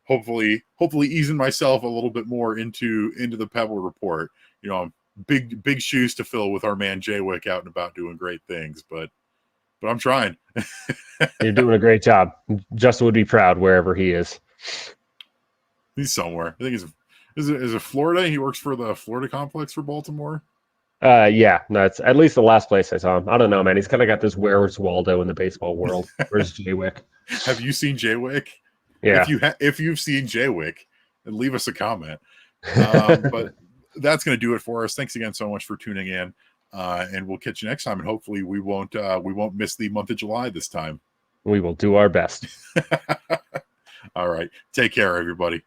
hopefully easing myself a little bit more into the Pebble Report. Big shoes to fill with our man Jay Wick out and about doing great things, but I'm trying. You're doing a great job. Justin would be proud wherever he is. He's somewhere. I think is it Florida? He works for the Florida complex for Baltimore. Yeah, that's at least the last place I saw him. I don't know, man. He's kind of got this Where's Waldo in the baseball world. Where's Jay Wick? Have you seen Jay Wick? Yeah. If you've seen Jay Wick, leave us a comment. But that's going to do it for us. Thanks again so much for tuning in. And we'll catch you next time. And hopefully we won't miss the month of July this time. We will do our best. All right. Take care, everybody.